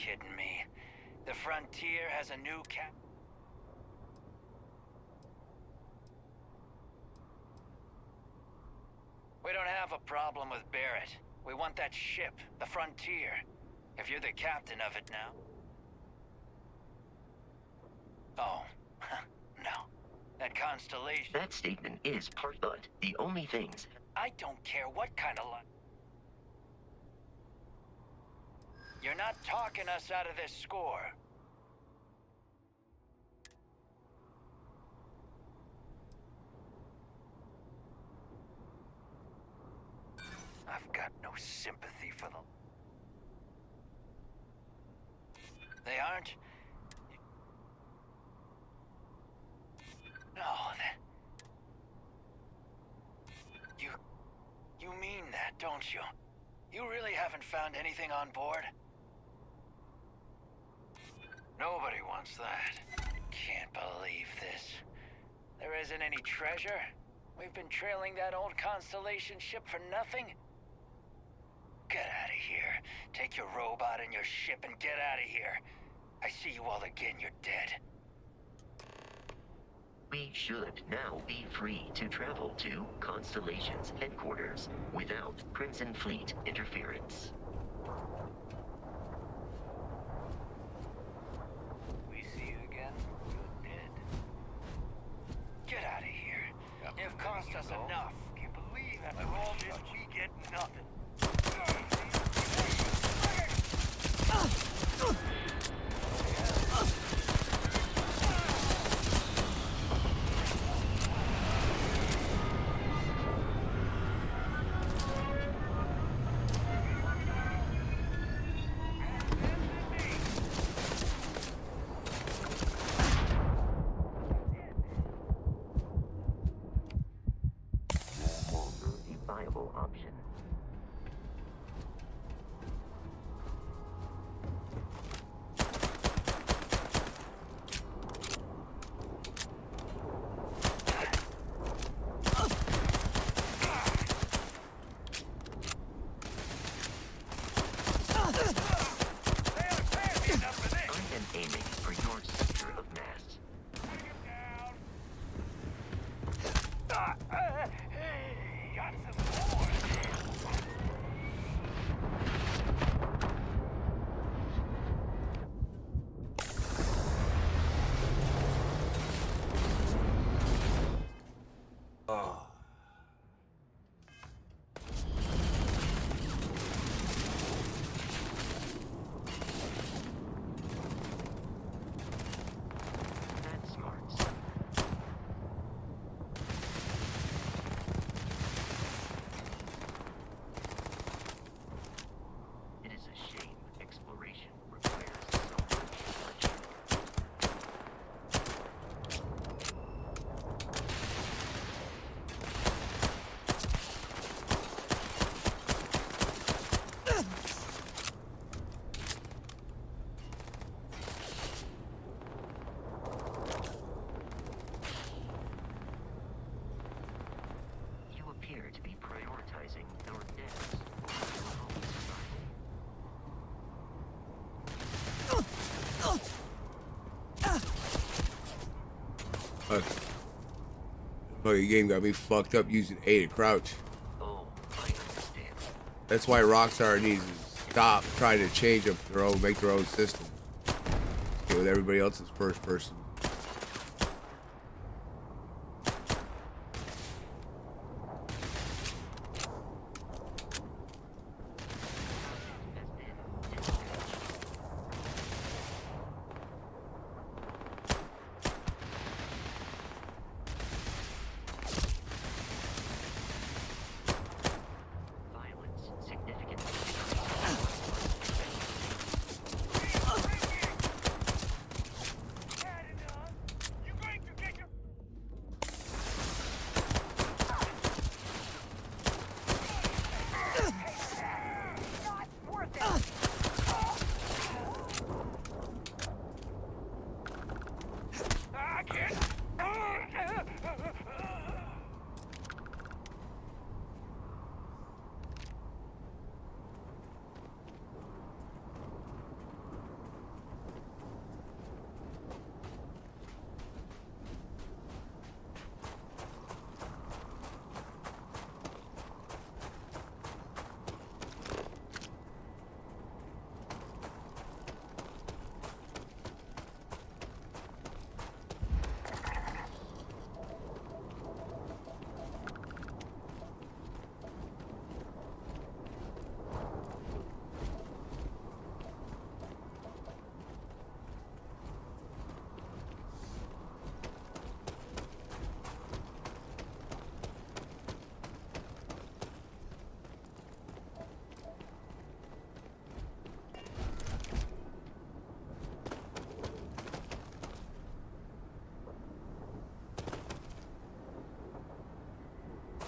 kidding me? The Frontier has a new cap. We don't have a problem with Barrett. We want that ship, the Frontier. If you're the captain of it now. Oh, no. That Constellation. That statement is part, but the only things. I don't care what kind of luck. You're not talking us out of this score. I've got no sympathy for them. They aren't? No, You mean that, don't you? You really haven't found anything on board? Nobody wants that. Can't believe this. There isn't any treasure? We've been trailing that old Constellation ship for nothing? Get out of here. Take your robot and your ship and get out of here. I see you all again, you're dead. We should now be free to travel to Constellation's headquarters without Crimson Fleet interference. We see you again, you're dead. Get out of here. You've cost us enough. Can't believe after all this we get nothing. Viable option. I am aiming for your center of mass. Hey, got some more. That's smart. It is a shame exploration requires so much bloodshed. You appear to be prioritizing your deaths over your own survival. Fucking game got me fucked up using A to crouch. Oh, I understand. That's why Rockstar needs to stop trying to change up their own, make their own system. Get with everybody else's first person. Violence significantly.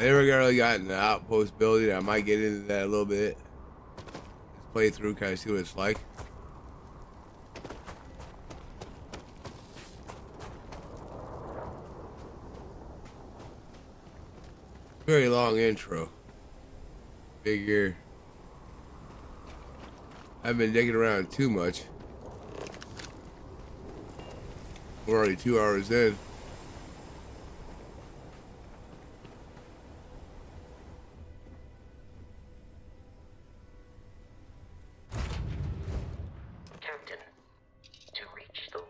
I never really got in the outpost building. I might get into that a little bit. Just play through, kind of see what it's like. Very long intro. Figure. I've been digging around too much. We're already 2 hours in. Captain, to reach the...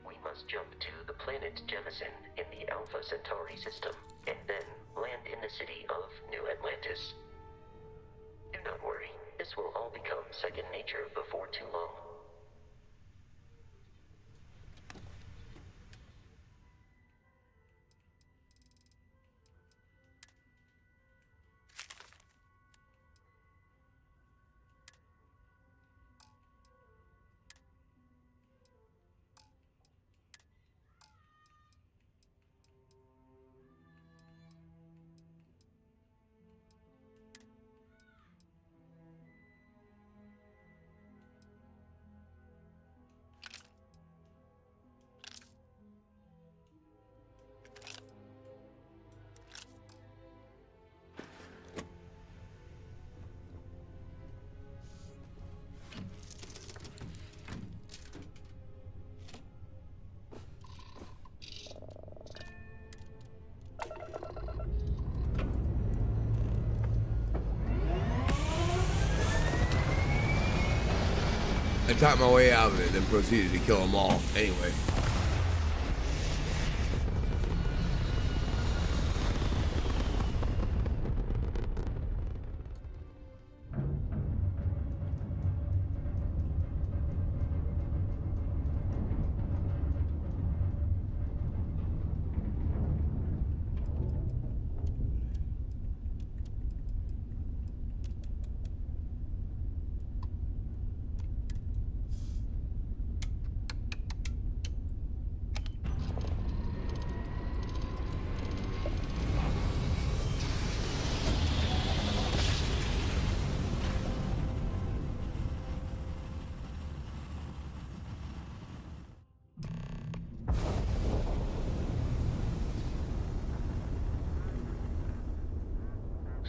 We must jump to the planet Jemison in the Alpha Centauri system, and then land in the city of New Atlantis. Do not worry, this will all become second nature before too long. I talked my way out of it, then proceeded to kill them all. Anyway.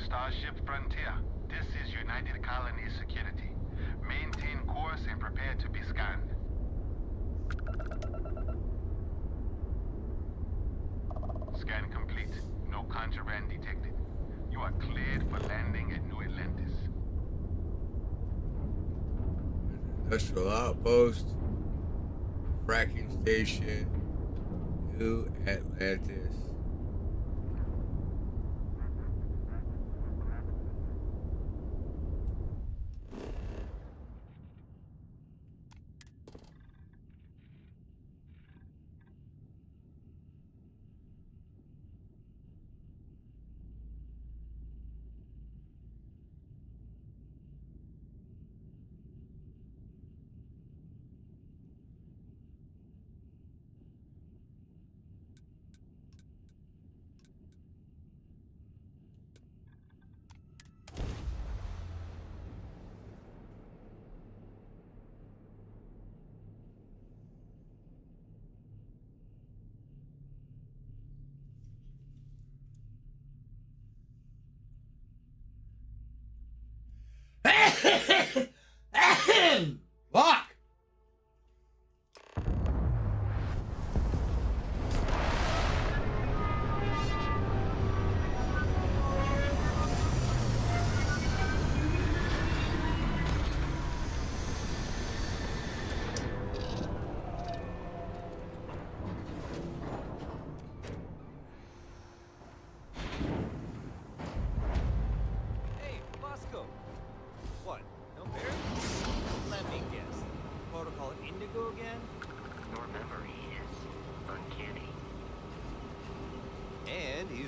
Starship Frontier, this is United Colony Security. Maintain course and prepare to be scanned. Scan complete. No contraband detected. You are cleared for landing at New Atlantis. Industrial outpost. Fracking station. New Atlantis.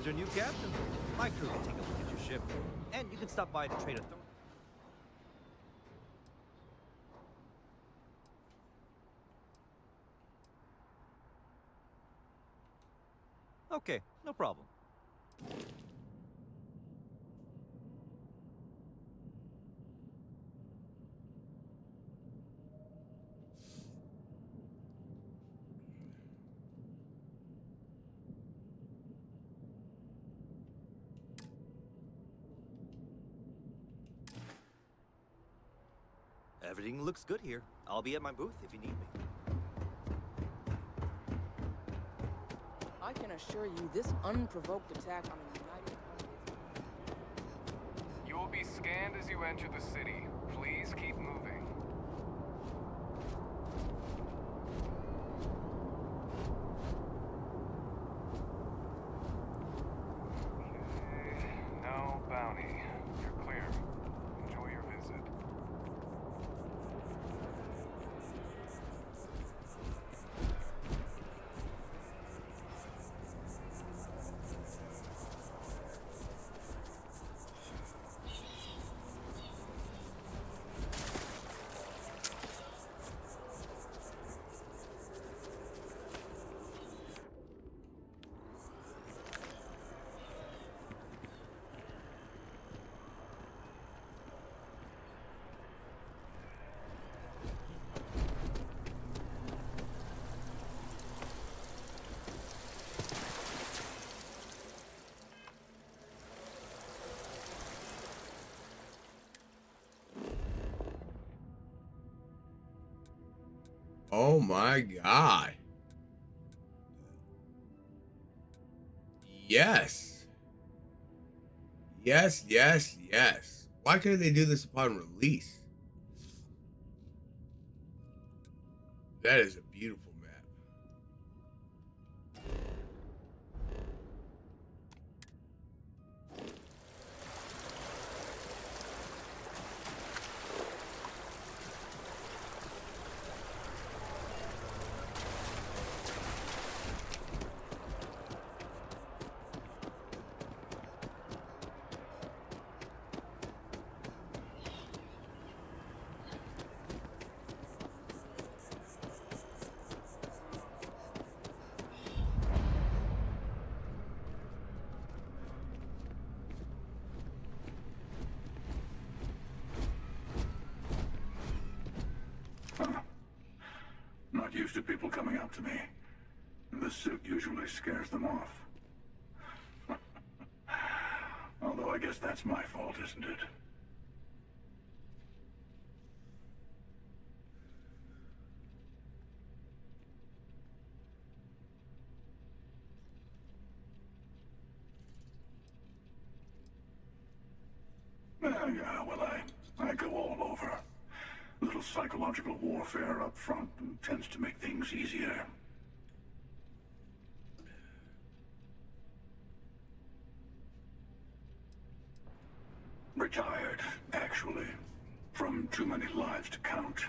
your new captain. My crew can take a look at your ship, and you can stop by to trade a Okay, no problem. Everything looks good here. I'll be at my booth if you need me. I can assure you, this unprovoked attack on a united You will be scanned as you enter the city. Please keep moving. Okay. No bounty. You're clear. Enjoy your visit. Oh my god. Yes. Yes, yes, yes. Why couldn't they do this upon release? That is a beautiful map. Not used to people coming up to me. The suit usually scares them off. Although I guess that's my fault, isn't it? Yeah, well, I go all over. A little psychological warfare up front tends to make things easier. Retired, actually. From too many lives to count.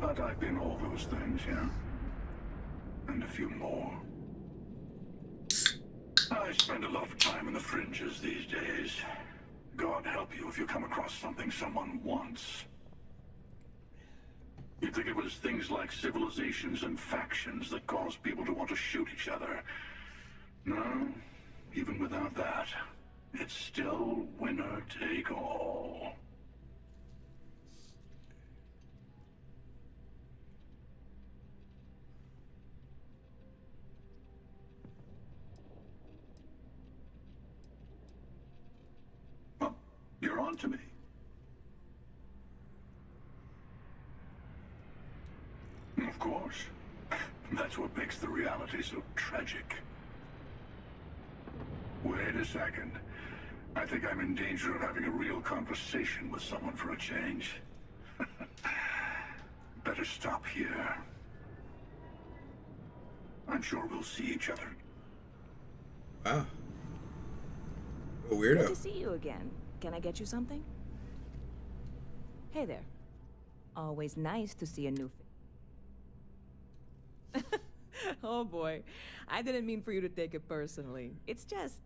But I've been all those things, yeah. And a few more. I spend a lot of time in the fringes these days. God help you if you come across something someone wants. You'd think it was things like civilizations and factions that cause people to want to shoot each other. No, even without that, it's still winner take all. Well, you're on to me. Of course. That's what makes the reality so tragic. Wait a second. I think I'm in danger of having a real conversation with someone for a change. Better stop here. I'm sure we'll see each other. Wow. A Good weirdo. to see you again. Can I get you something? Hey there. Always nice to see a new Oh boy. I didn't mean for you to take it personally. It's just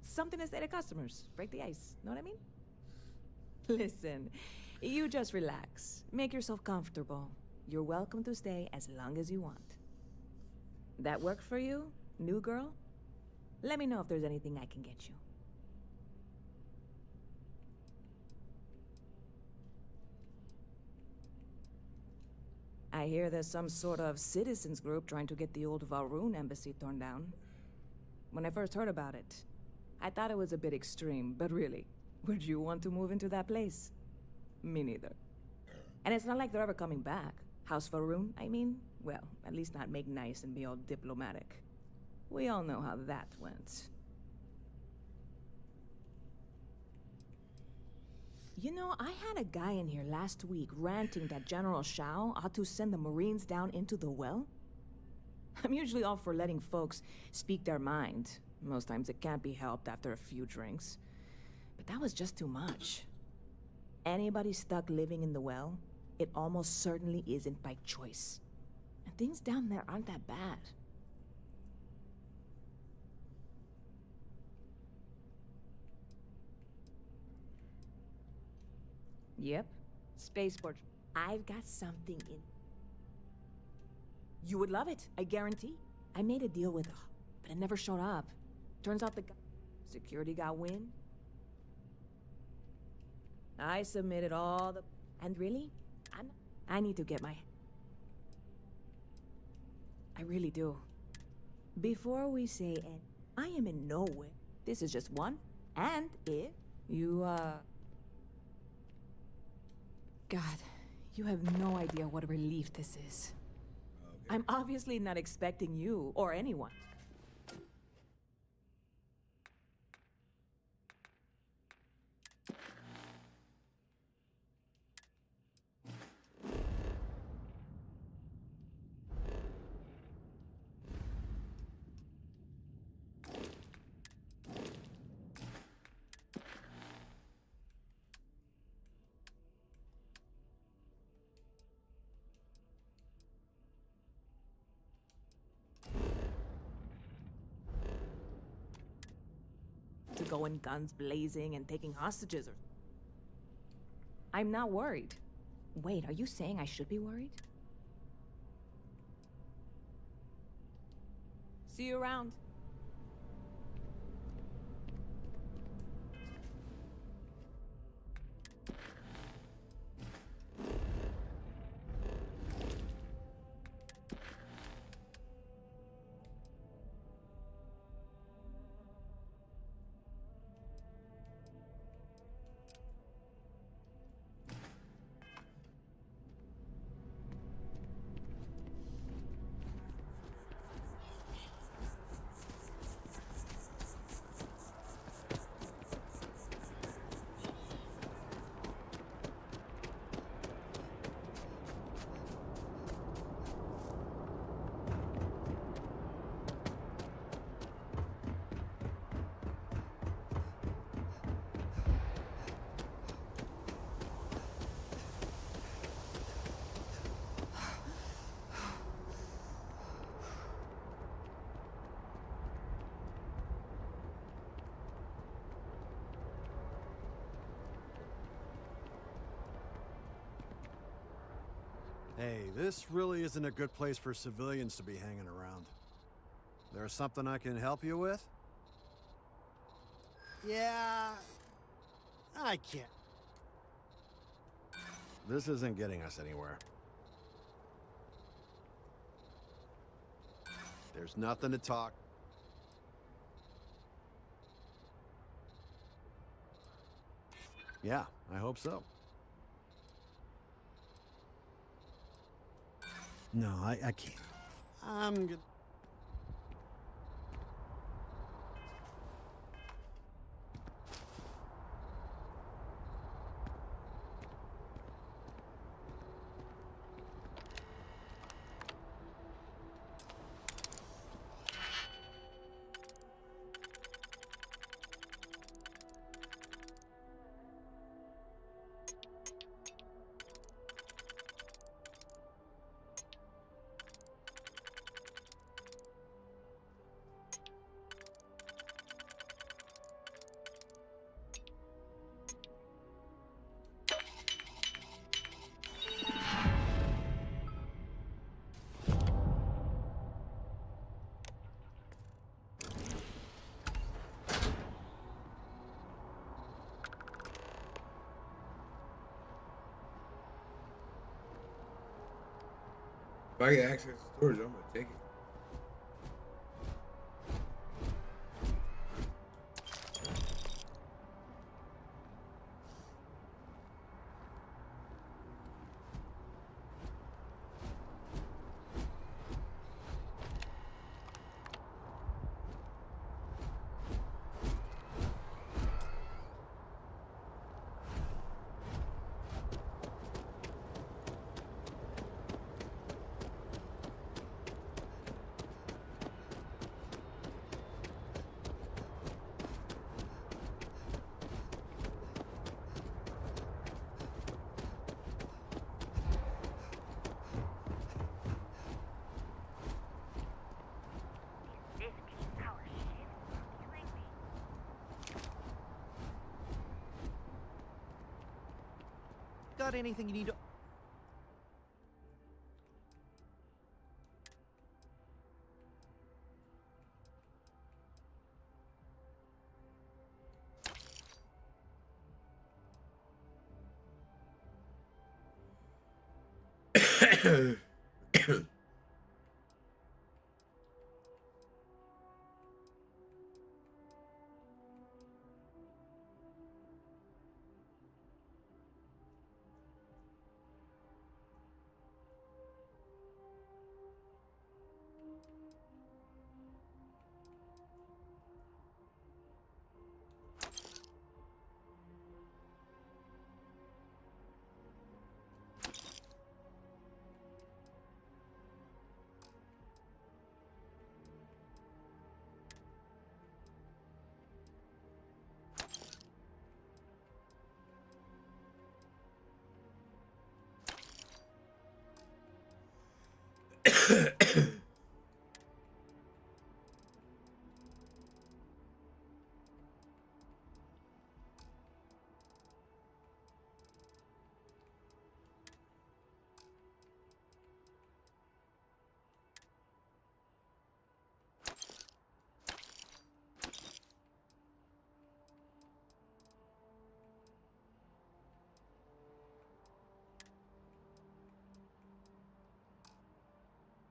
something to say to customers. Break the ice. Know what I mean? Listen, you just relax. Make yourself comfortable. You're welcome to stay as long as you want. That work for you, new girl? Let me know if there's anything I can get you. I hear there's some sort of citizens group trying to get the old Valroon embassy torn down. When I first heard about it, I thought it was a bit extreme, but really, would you want to move into that place? Me neither. And it's not like they're ever coming back. House Valroon, I mean? Well, at least not make nice and be all diplomatic. We all know how that went. You know, I had a guy in here last week ranting that General Shao ought to send the Marines down into the well. I'm usually all for letting folks speak their mind. Most times it can't be helped after a few drinks. But that was just too much. Anybody stuck living in the well, it almost certainly isn't by choice. And things down there aren't that bad. Yep. Spaceport. I've got something in. You would love it, I guarantee. I made a deal with her, but it never showed up. Turns out the security got wind. I submitted all the... And really? I need to get my... I really do. Before we say it, I am in no way. This is just one. And if you, God, you have no idea what a relief this is. Okay. I'm obviously not expecting you or anyone. To go in guns blazing and taking hostages or... I'm not worried. Wait, are you saying I should be worried? See you around. Hey, this really isn't a good place for civilians to be hanging around. There's something I can help you with? Yeah... I can't. This isn't getting us anywhere. There's nothing to talk. Yeah, I hope so. No, I can't. I'm good. If I get access to storage, I'm gonna take it. Got anything you need to...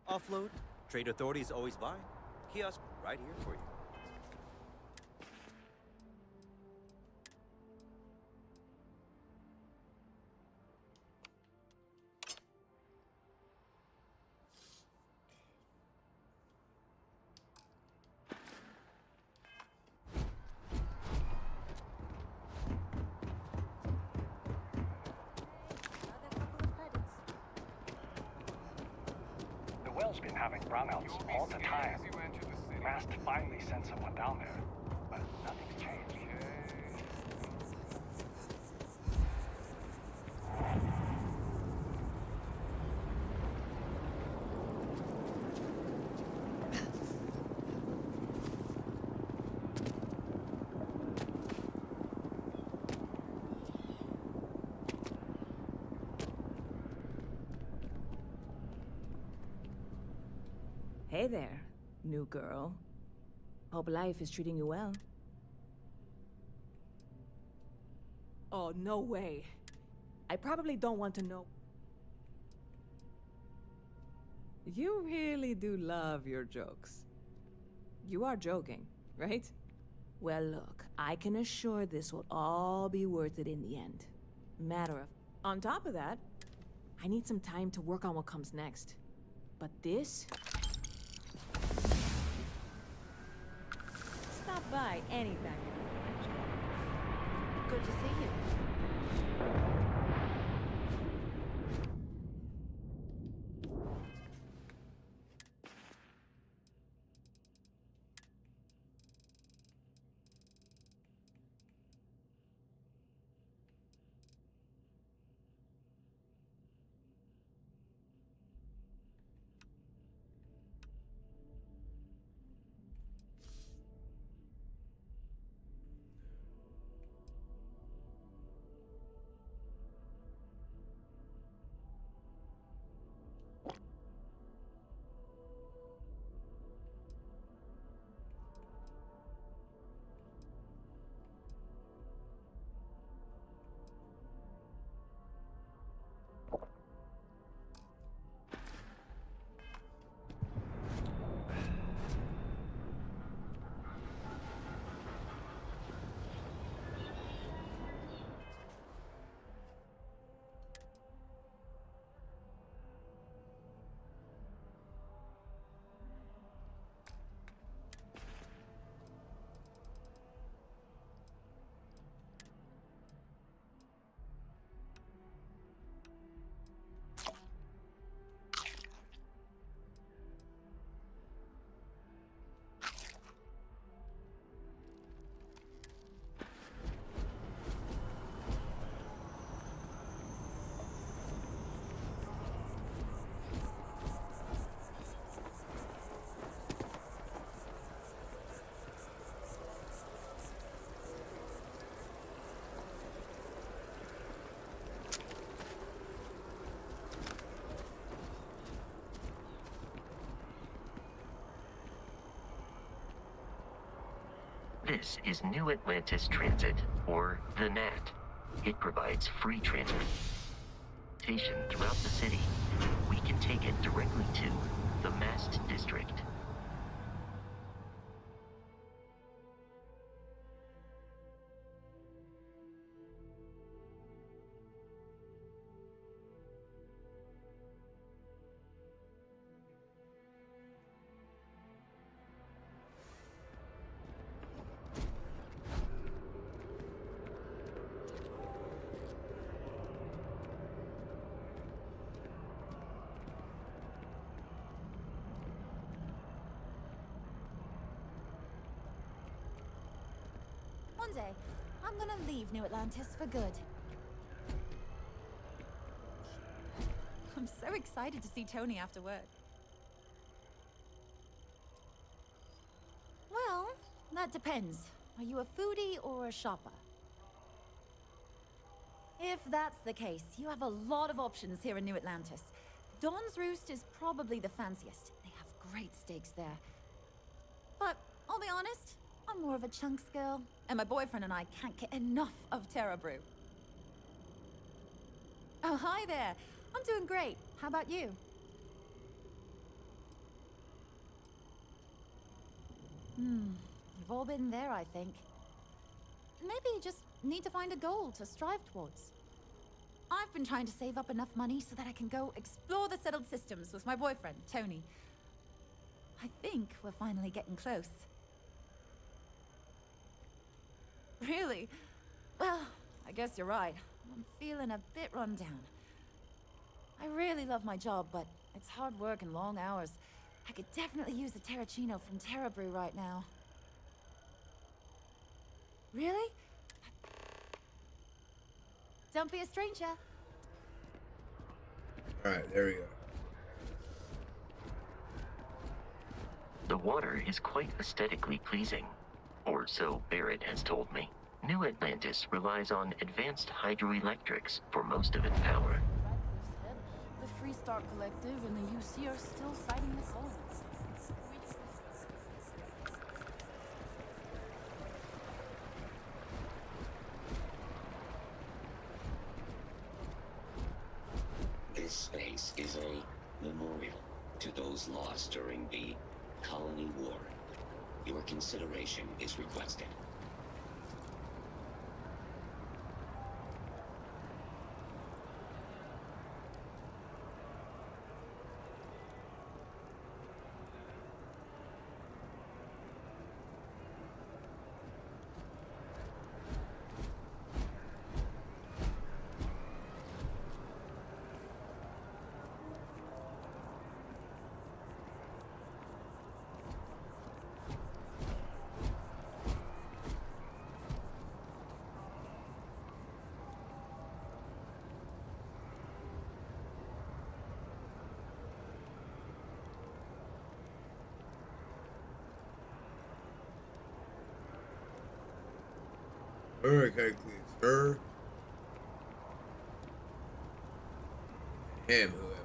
Offload. Trade authorities always buy. Kiosk right here for you. The well's been having brownouts all the time. Mast finally sent someone down there, but nothing's changed. Hey there, new girl. Hope life is treating you well. Oh, no way. I probably don't want to know. You really do love your jokes. You are joking, right? Well, look, I can assure this will all be worth it in the end. Matter of... On top of that, I need some time to work on what comes next. But this... Stop by anytime. Good to see you. This is New Atlantis Transit, or the NAT. It provides free transportation throughout the city. We can take it directly to the Mast District. One day, I'm gonna leave New Atlantis for good. I'm so excited to see Tony after work. Well, that depends. Are you a foodie or a shopper? If that's the case, you have a lot of options here in New Atlantis. Don's Roost is probably the fanciest. They have great steaks there. But I'll be honest, I'm more of a chunks girl, and my boyfriend and I can't get enough of Terra Brew. Oh, hi there. I'm doing great. How about you? You've all been there, I think. Maybe you just need to find a goal to strive towards. I've been trying to save up enough money so that I can go explore the settled systems with my boyfriend, Tony. I think we're finally getting close. Really? Well, I guess you're right. I'm feeling a bit run down. I really love my job, but it's hard work and long hours. I could definitely use a Terracino from Terra Brew right now. Really? Don't be a stranger. Alright, there we go. The water is quite aesthetically pleasing, or so Barrett has told me. New Atlantis relies on advanced hydroelectrics for most of its power. The Freestar Collective and the UC are still fighting the colonists. This space is a memorial to those lost during the Colony War. Your consideration is requested. Okay, clean, sir. Him, whoever.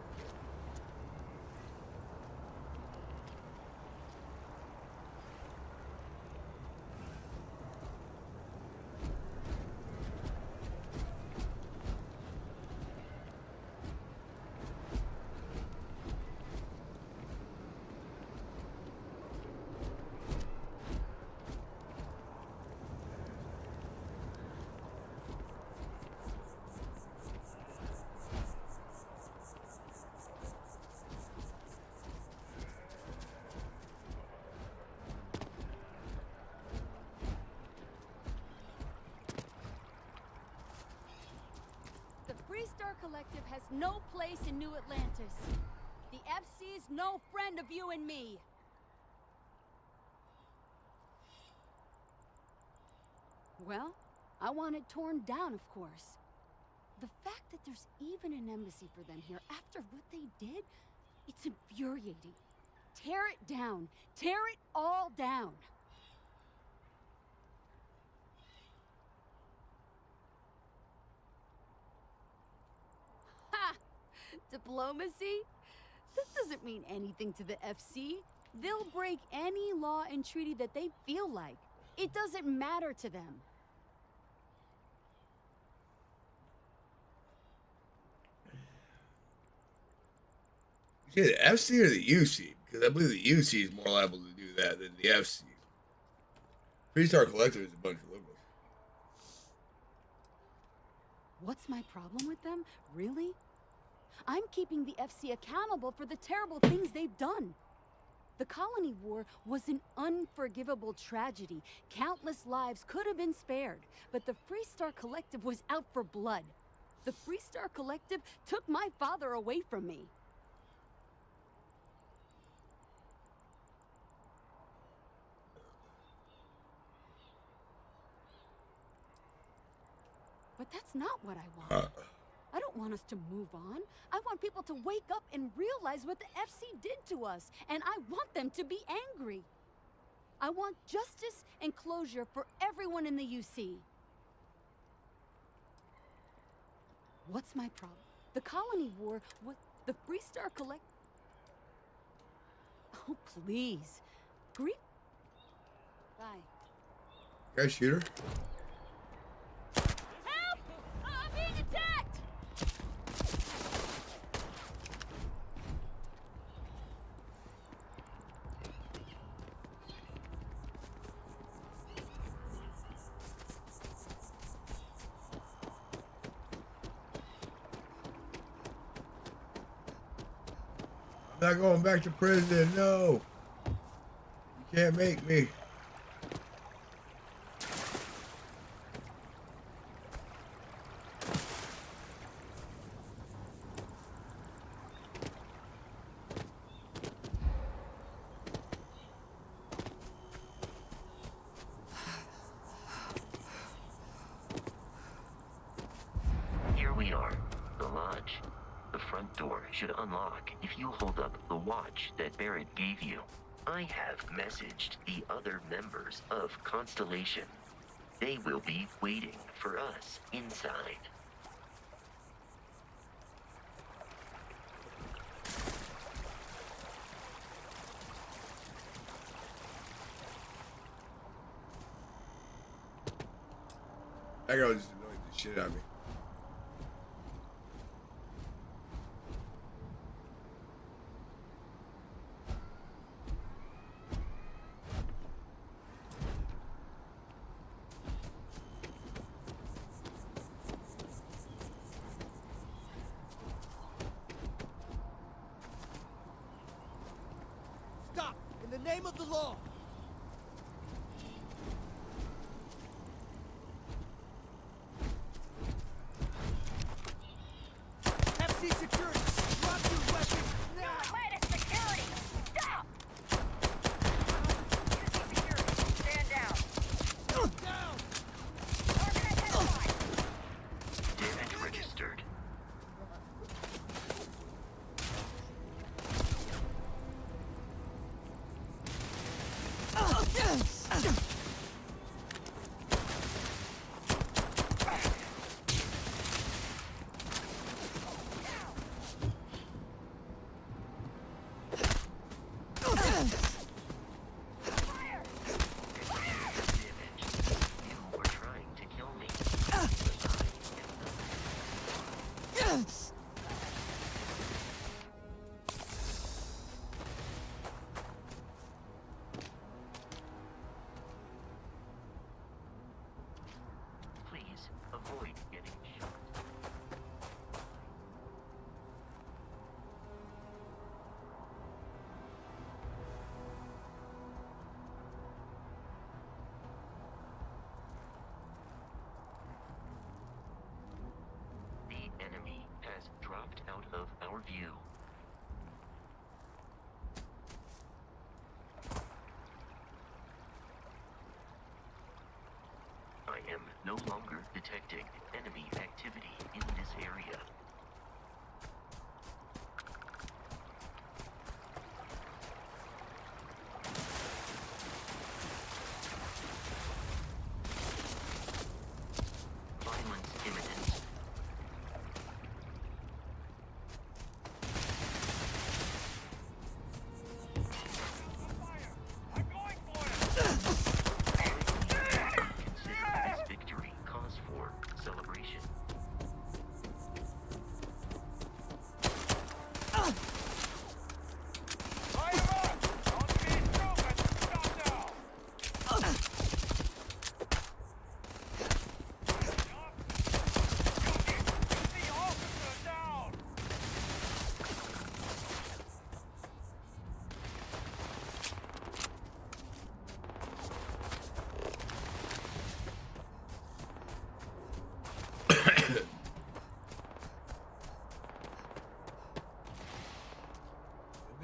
The Freestar Collective has no place in New Atlantis. The FC's no friend of you and me. Well, I want it torn down, of course. The fact that there's even an embassy for them here after what they did, it's infuriating. Tear it down. Tear it all down. Ha! Diplomacy? That doesn't mean anything to the FC. They'll break any law and treaty that they feel like. It doesn't matter to them. Yeah, the FC or the UC? Because I believe the UC is more liable to do that than the FC. Freestar Collective is a bunch of liberals. What's my problem with them? Really? I'm keeping the FC accountable for the terrible things they've done. The Colony War was an unforgivable tragedy. Countless lives could have been spared, but the Freestar Collective was out for blood. The Freestar Collective took my father away from me. But that's not what I want. I don't want us to move on. I want people to wake up and realize what the FC did to us. And I want them to be angry. I want justice and closure for everyone in the UC. What's my problem? The Colony War was the Freestar Collect. Oh, please. Grief. Bye. Guys, shooter. Help! I'm being attacked! I'm not going back to prison, no. You can't make me. Here we are, the lodge. The front door should unlock if you hold up the watch that Barrett gave you. I have messaged the other members of Constellation. They will be waiting for us inside. That girl just annoyed the shit out of me. Stop! In the name of the law! FC security! Drop your weapons now! Security! Stop! UC security, stand down. Down! Damage registered. Please avoid getting shot. The enemy has dropped out of our view. I am no longer detecting enemy activity in this area. Violence imminent.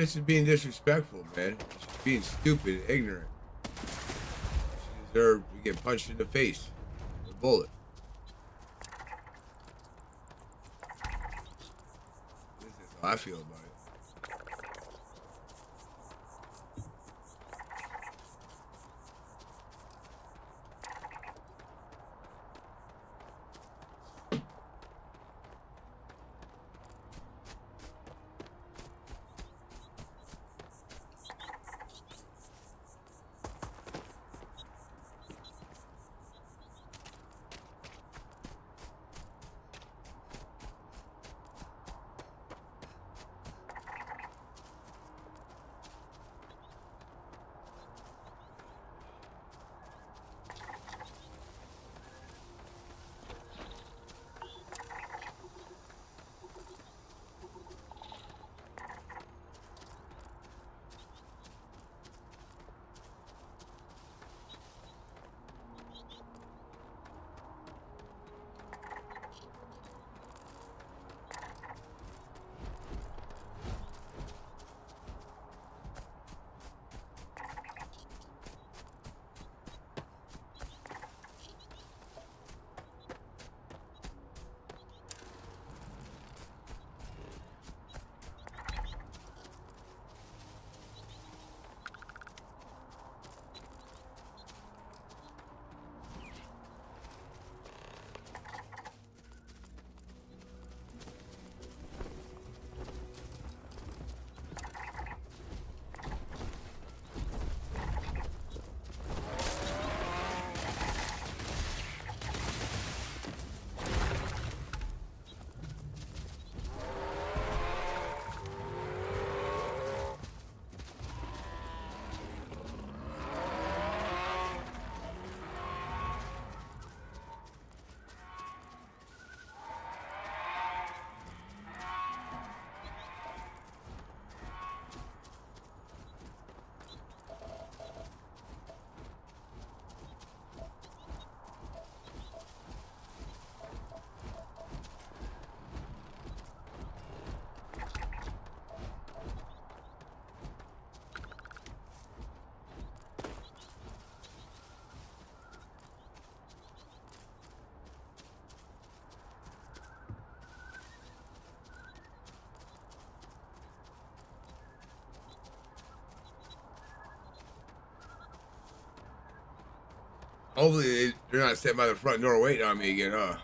This is being disrespectful, man. She's being stupid and ignorant. She deserved to get punched in the face with a bullet. This is how I feel about it. Hopefully they're not sitting by the front door waiting on me again, huh?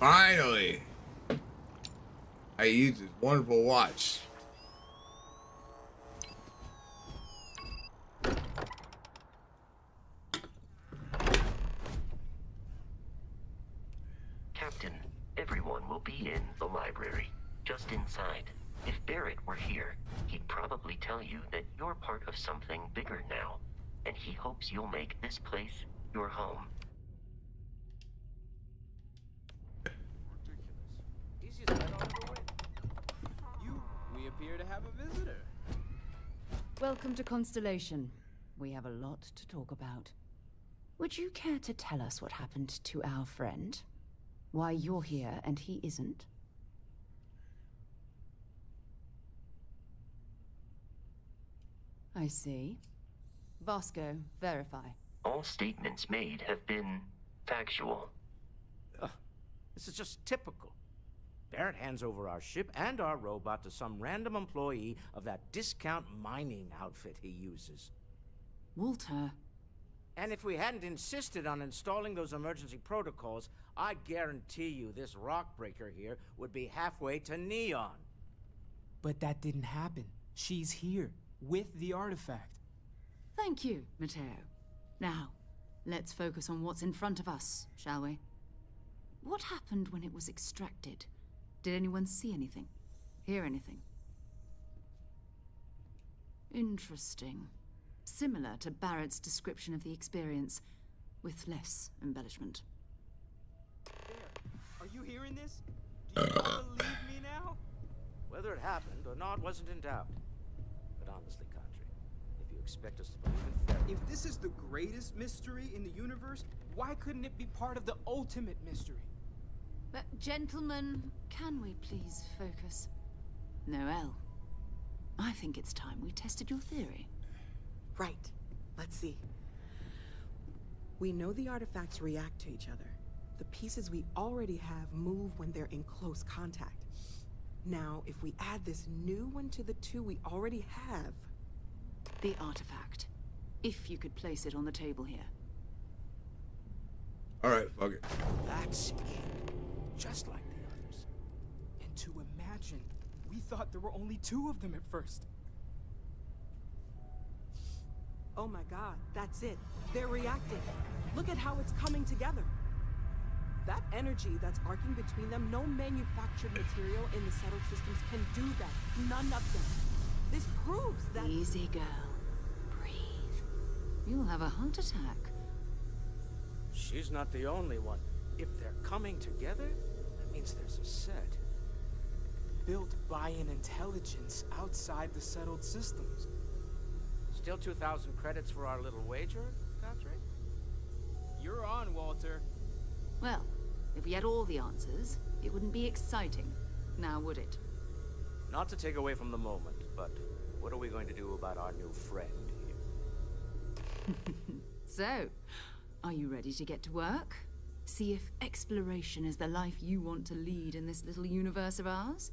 Finally! I use this wonderful watch. Captain, everyone will be in the library, just inside. If Barrett were here, he'd probably tell you that you're part of something bigger now, and he hopes you'll make this place your home. Easiest bet I'll ever win. We appear to have a visitor. Welcome to Constellation. We have a lot to talk about. Would you care to tell us what happened to our friend? Why you're here and he isn't? I see. Vasco, verify. All statements made have been factual. This is just typical. Barrett hands over our ship and our robot to some random employee of that discount mining outfit he uses. Walter. And if we hadn't insisted on installing those emergency protocols, I guarantee you this rock breaker here would be halfway to Neon. But that didn't happen. She's here, with the artifact. Thank you, Matteo. Now, let's focus on what's in front of us, shall we? What happened when it was extracted? Did anyone see anything? Hear anything? Interesting. Similar to Barrett's description of the experience, with less embellishment. Are you hearing this? Do you all believe me now? Whether it happened or not wasn't in doubt. But honestly, Country, if you expect us to believe in fairy... If this is the greatest mystery in the universe, why couldn't it be part of the ultimate mystery? But, gentlemen, can we please focus? Noel, I think it's time we tested your theory. Right. Let's see. We know the artifacts react to each other. The pieces we already have move when they're in close contact. Now, if we add this new one to the two we already have... The artifact. If you could place it on the table here. Alright, fuck it. That's it. Just like the others. And to imagine, we thought there were only two of them at first. Oh my god, that's it. They're reacting. Look at how it's coming together. That energy that's arcing between them, no manufactured material in the settled systems can do that. None of them. This proves that... Easy, girl. Breathe. You'll have a heart attack. She's not the only one. If they're coming together, that means there's a set. Built by an intelligence outside the settled systems. Still 2,000 credits for our little wager, Country? You're on, Walter. Well, if we had all the answers, it wouldn't be exciting. Now, would it? Not to take away from the moment, but what are we going to do about our new friend here? So, are you ready to get to work? See if exploration is the life you want to lead in this little universe of ours?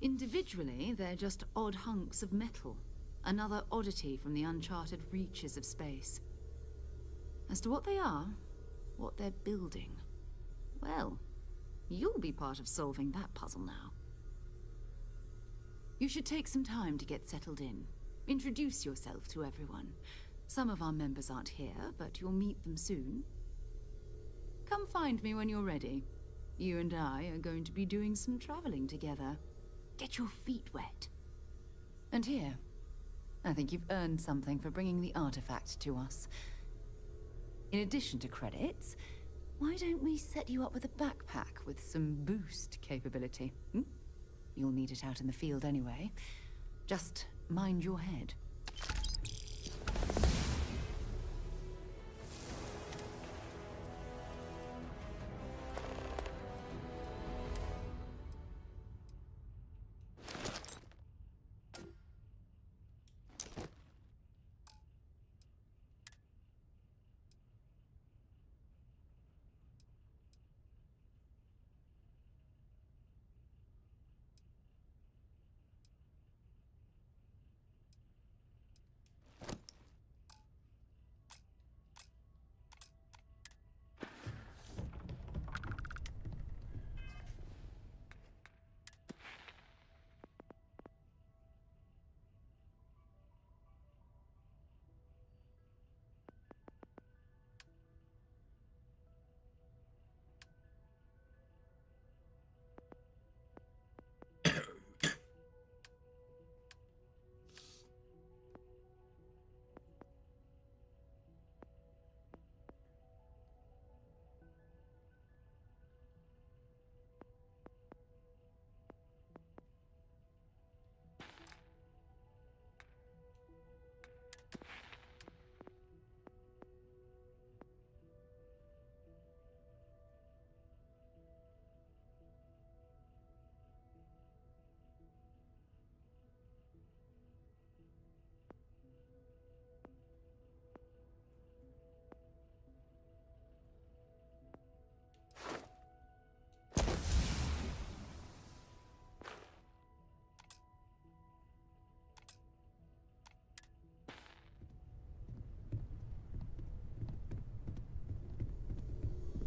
Individually, they're just odd hunks of metal. Another oddity from the uncharted reaches of space. As to what they are, what they're building, well, you'll be part of solving that puzzle now. You should take some time to get settled in. Introduce yourself to everyone. Some of our members aren't here, but you'll meet them soon. Come find me when you're ready. You and I are going to be doing some traveling together. Get your feet wet. And here, I think you've earned something for bringing the artifact to us. In addition to credits, why don't we set you up with a backpack with some boost capability? You'll need it out in the field anyway. Just mind your head.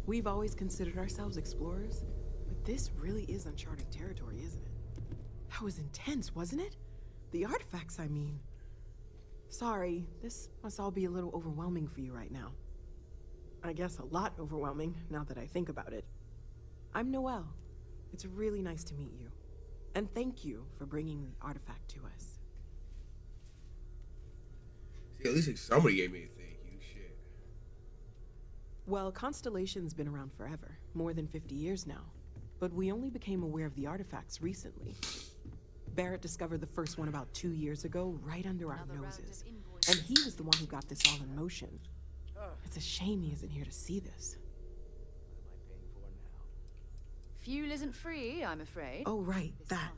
We've always considered ourselves explorers, but this really is uncharted territory, isn't it? That was intense, wasn't it? The artifacts, I mean. Sorry, this must all be a little overwhelming for you right now. I guess a lot overwhelming, now that I think about it. I'm Noelle. It's really nice to meet you. And thank you for bringing the artifact to us. See, at least like somebody gave me a thank you. Shit. Well, Constellation's been around forever, more than 50 years now. But we only became aware of the artifacts recently. Barrett discovered the first one about 2 years ago, right under our noses. And he was the one who got this all in motion. It's a shame he isn't here to see this. Fuel isn't free, I'm afraid. Oh, right, that.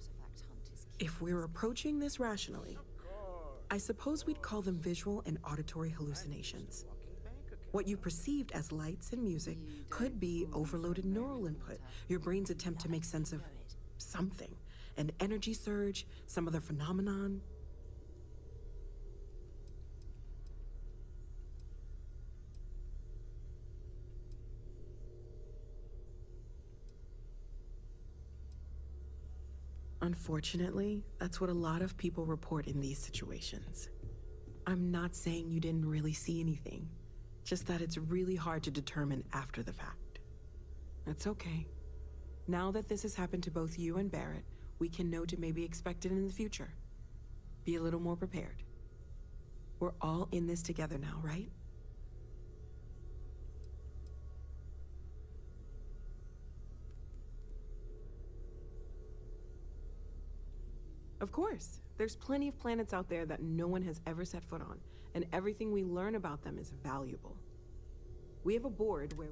If we're approaching this rationally, I suppose we'd call them visual and auditory hallucinations. What you perceived as lights and music could be overloaded neural input, your brain's attempt to make sense of something. An energy surge, some other phenomenon. Unfortunately, that's what a lot of people report in these situations. I'm not saying you didn't really see anything, just that it's really hard to determine after the fact. That's okay. Now that this has happened to both you and Barrett, we can know to maybe expect it in the future. Be a little more prepared. We're all in this together now, right? Of course. There's plenty of planets out there that no one has ever set foot on, and everything we learn about them is valuable. We have a board where...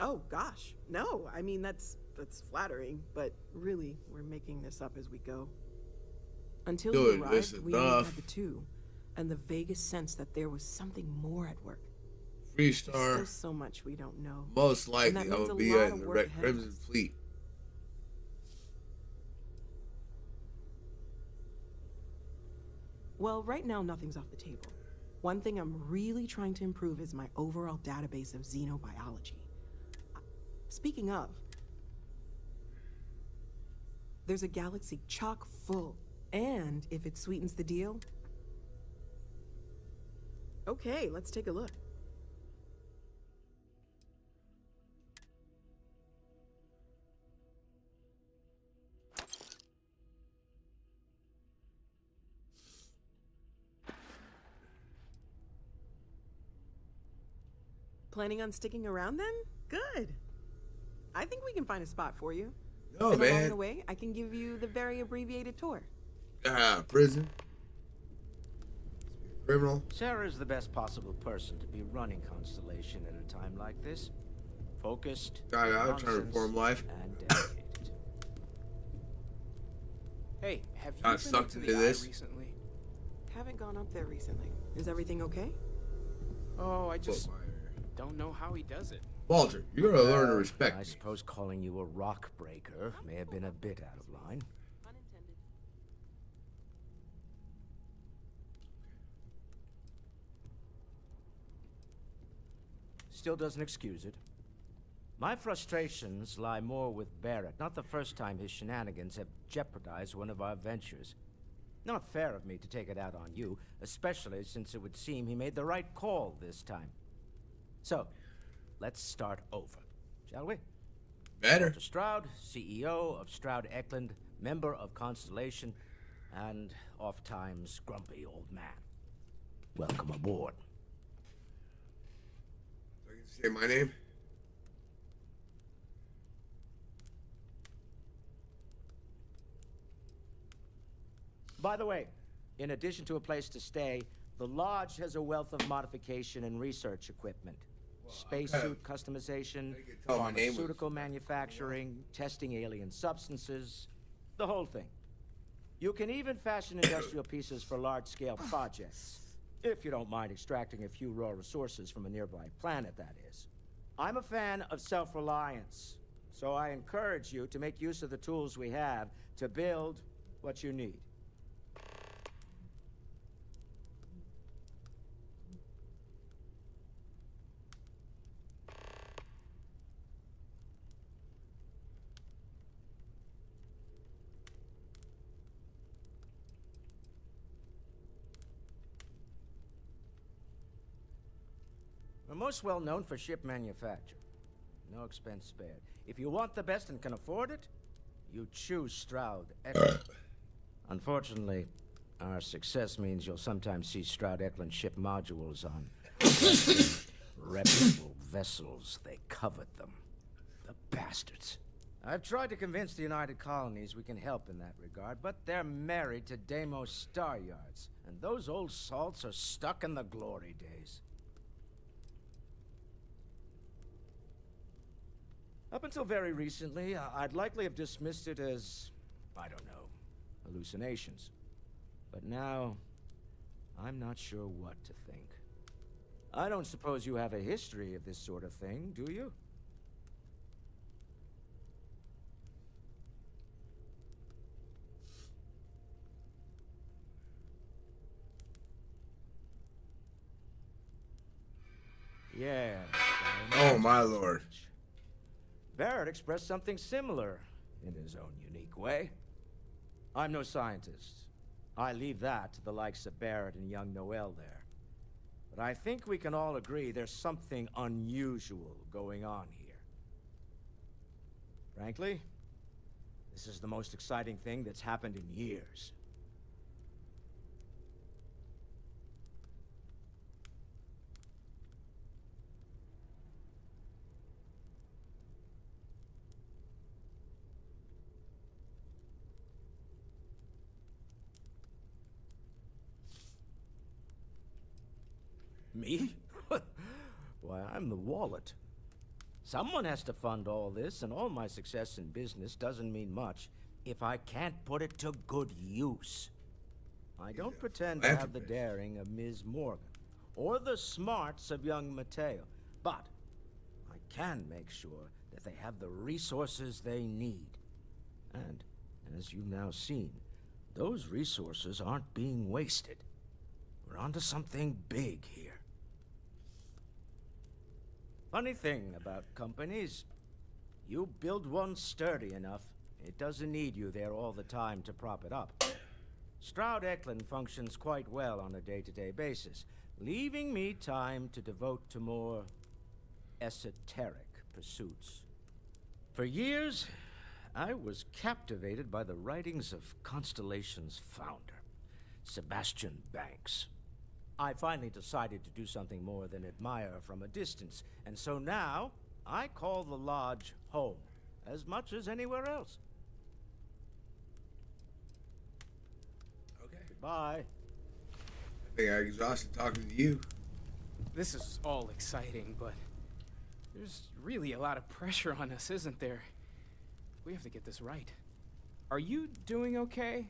Oh, gosh. No, I mean, that's flattering, but really, we're making this up as we go. Until you arrived, we only had the two, and the vaguest sense that there was something more at work. Freestar. There's still so much we don't know. Most likely, I will be in the Red Crimson Fleet. Well, right now, nothing's off the table. One thing I'm really trying to improve is my overall database of xenobiology. Speaking of, there's a galaxy chock full, and if it sweetens the deal... Okay, let's take a look. Planning on sticking around then? Good. I think we can find a spot for you. No, and man. Along the way, I can give you the very abbreviated tour. Prison. Criminal. Sarah's the best possible person to be running Constellation at a time like this. Focused, I'm trying to reform life. And dedicated. Hey, have you I been sucked into into the this. eye recently? Haven't gone up there recently. Is everything okay? Oh, I just don't know how he does it. Walter, you're gonna learn to respect I me. suppose calling you a rock breaker may have been a bit out of line. Still doesn't excuse it. My frustrations lie more with Barrett. Not the first time his shenanigans have jeopardized one of our ventures. Not fair of me to take it out on you, especially since it would seem he made the right call this time. So, let's start over, shall we? Better. Walter Stroud, CEO of Stroud Eklund, member of Constellation, and oft-times grumpy old man. Welcome aboard. Do I get to say my name? By the way, in addition to a place to stay, the lodge has a wealth of modification and research equipment. Spacesuit customization, pharmaceutical manufacturing, testing alien substances, the whole thing. You can even fashion industrial pieces for large-scale projects, if you don't mind extracting a few raw resources from a nearby planet, that is. I'm a fan of self-reliance, so I encourage you to make use of the tools we have to build what you need. most well known for ship manufacture. No expense spared. If you want the best and can afford it, you choose Stroud Eklund. Unfortunately, our success means you'll sometimes see Stroud Eklund ship modules on reputable vessels. They covet them. The bastards. I've tried to convince the United Colonies we can help in that regard, but they're married to Deimos Star Yards, and those old salts are stuck in the glory days. Up until very recently, I'd likely have dismissed it as, I don't know, hallucinations. But now, I'm not sure what to think. I don't suppose you have a history of this sort of thing, do you? Yeah. Oh, my lord. Barrett expressed something similar in his own unique way. I'm no scientist. I leave that to the likes of Barrett and young Noel there. But I think we can all agree there's something unusual going on here. Frankly, this is the most exciting thing that's happened in years. Me? Why, I'm the wallet. Someone has to fund all this, and all my success in business doesn't mean much if I can't put it to good use. I don't pretend to have the daring of Ms. Morgan, or the smarts of young Mateo, but I can make sure that they have the resources they need. And, as you've now seen, those resources aren't being wasted. We're onto something big here. Funny thing about companies, you build one sturdy enough, it doesn't need you there all the time to prop it up. Stroud Eklund functions quite well on a day-to-day basis, leaving me time to devote to more esoteric pursuits. For years, I was captivated by the writings of Constellation's founder, Sebastian Banks. I finally decided to do something more than admire from a distance, and so now I call the lodge home as much as anywhere else. Okay. Goodbye. I think I exhausted talking to you. This is all exciting, but there's really a lot of pressure on us, isn't there? We have to get this right. Are you doing okay?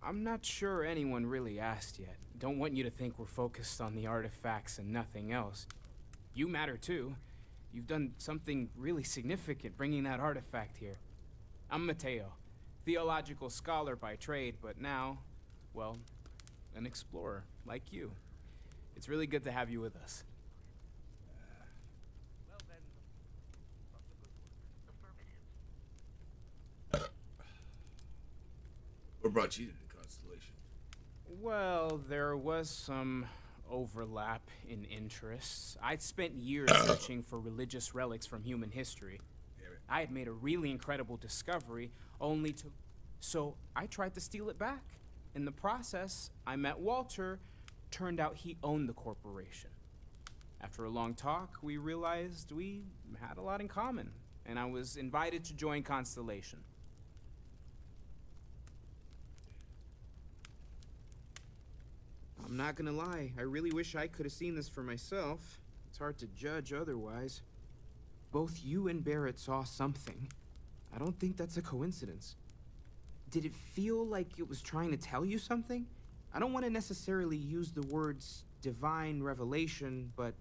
I'm not sure anyone really asked yet. Don't want you to think we're focused on the artifacts and nothing else. You matter too. You've done something really significant bringing that artifact here. I'm Mateo, theological scholar by trade, but now, well, an explorer like you. It's really good to have you with us. What brought you to the Constellation? Well, there was some overlap in interests. I'd spent years searching for religious relics from human history. I had made a really incredible discovery, only to... So I tried to steal it back. In the process, I met Walter. Turned out he owned the corporation. After a long talk, we realized we had a lot in common, and I was invited to join Constellation. I'm not gonna lie, I really wish I could have seen this for myself. It's hard to judge otherwise. Both you and Barrett saw something. I don't think that's a coincidence. Did it feel like it was trying to tell you something? I don't want to necessarily use the words divine revelation, but,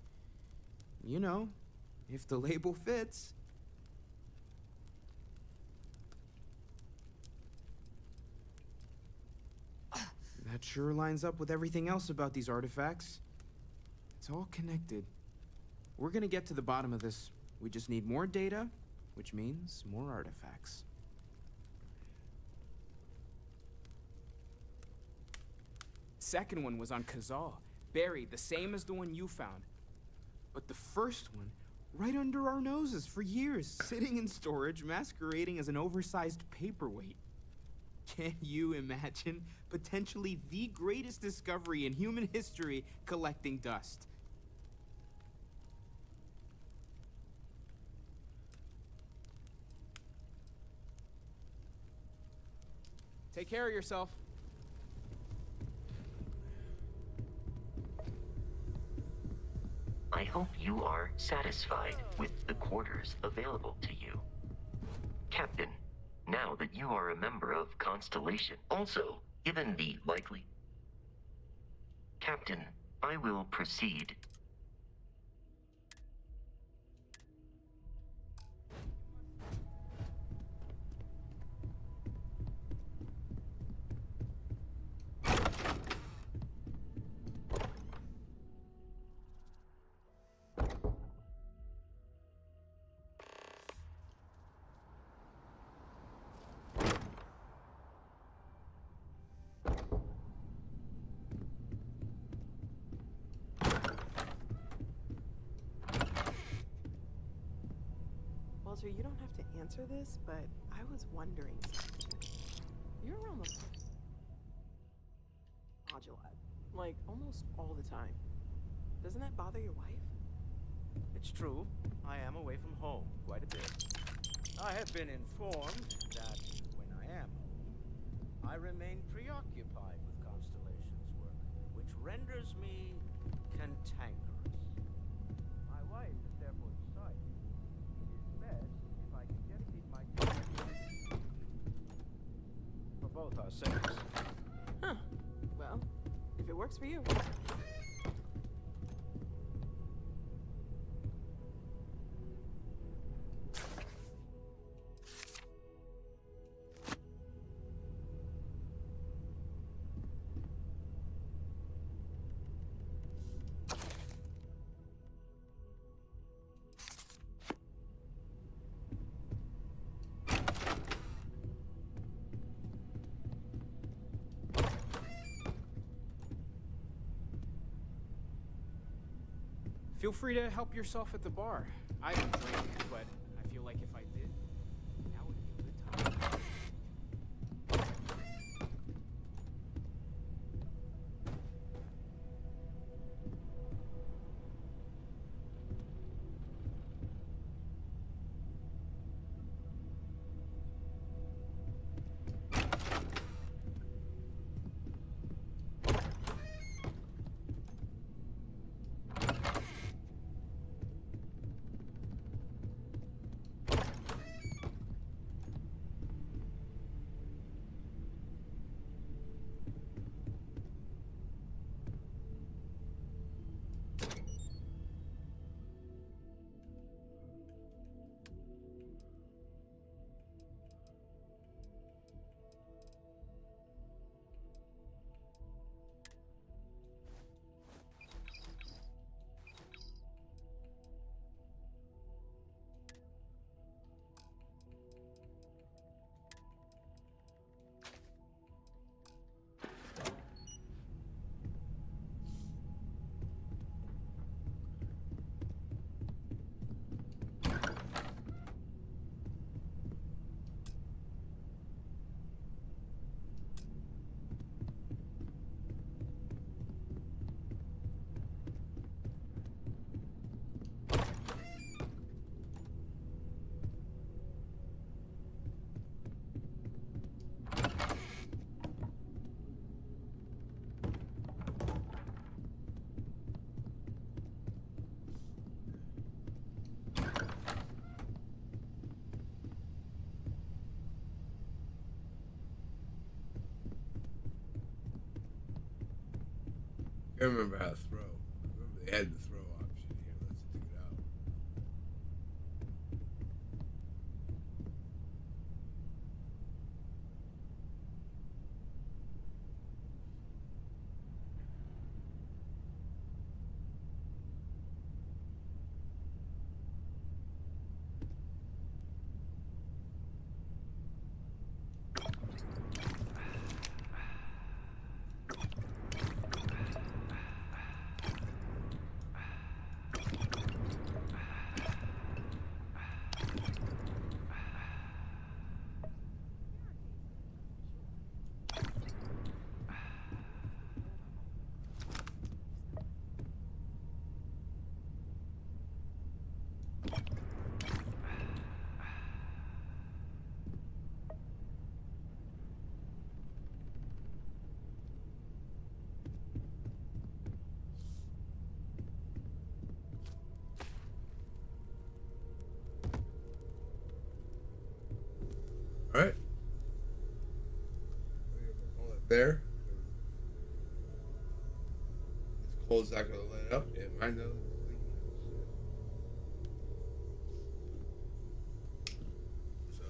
you know, if the label fits. That sure lines up with everything else about these artifacts. It's all connected. We're gonna get to the bottom of this. We just need more data, which means more artifacts. Second one was on Kazal, buried, the same as the one you found. But the first one, right under our noses for years, sitting in storage, masquerading as an oversized paperweight. Can you imagine potentially the greatest discovery in human history collecting dust? Take care of yourself. I hope you are satisfied with the quarters available to you. Captain, now that you are a member of Constellation, also, given the likely... Captain, I will proceed. Walter, you don't have to answer this, but I was wondering something. You're around the module, like almost all the time. Doesn't that bother your wife? It's true. I am away from home quite a bit. I have been informed that when I am home, I remain preoccupied with Constellation's work, which renders me cantankerous. My wife has therefore decided it is best if I can dedicate my time for both our sakes. Huh. Well, if it works for you. Feel free to help yourself at the bar. I don't drink, but I feel like if I did, now would be a good time. I remember how to throw. I remember they had the throw option here. Let's take it out. Alright. There. This cold's not gonna let up. Yeah, I know. So,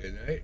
good night.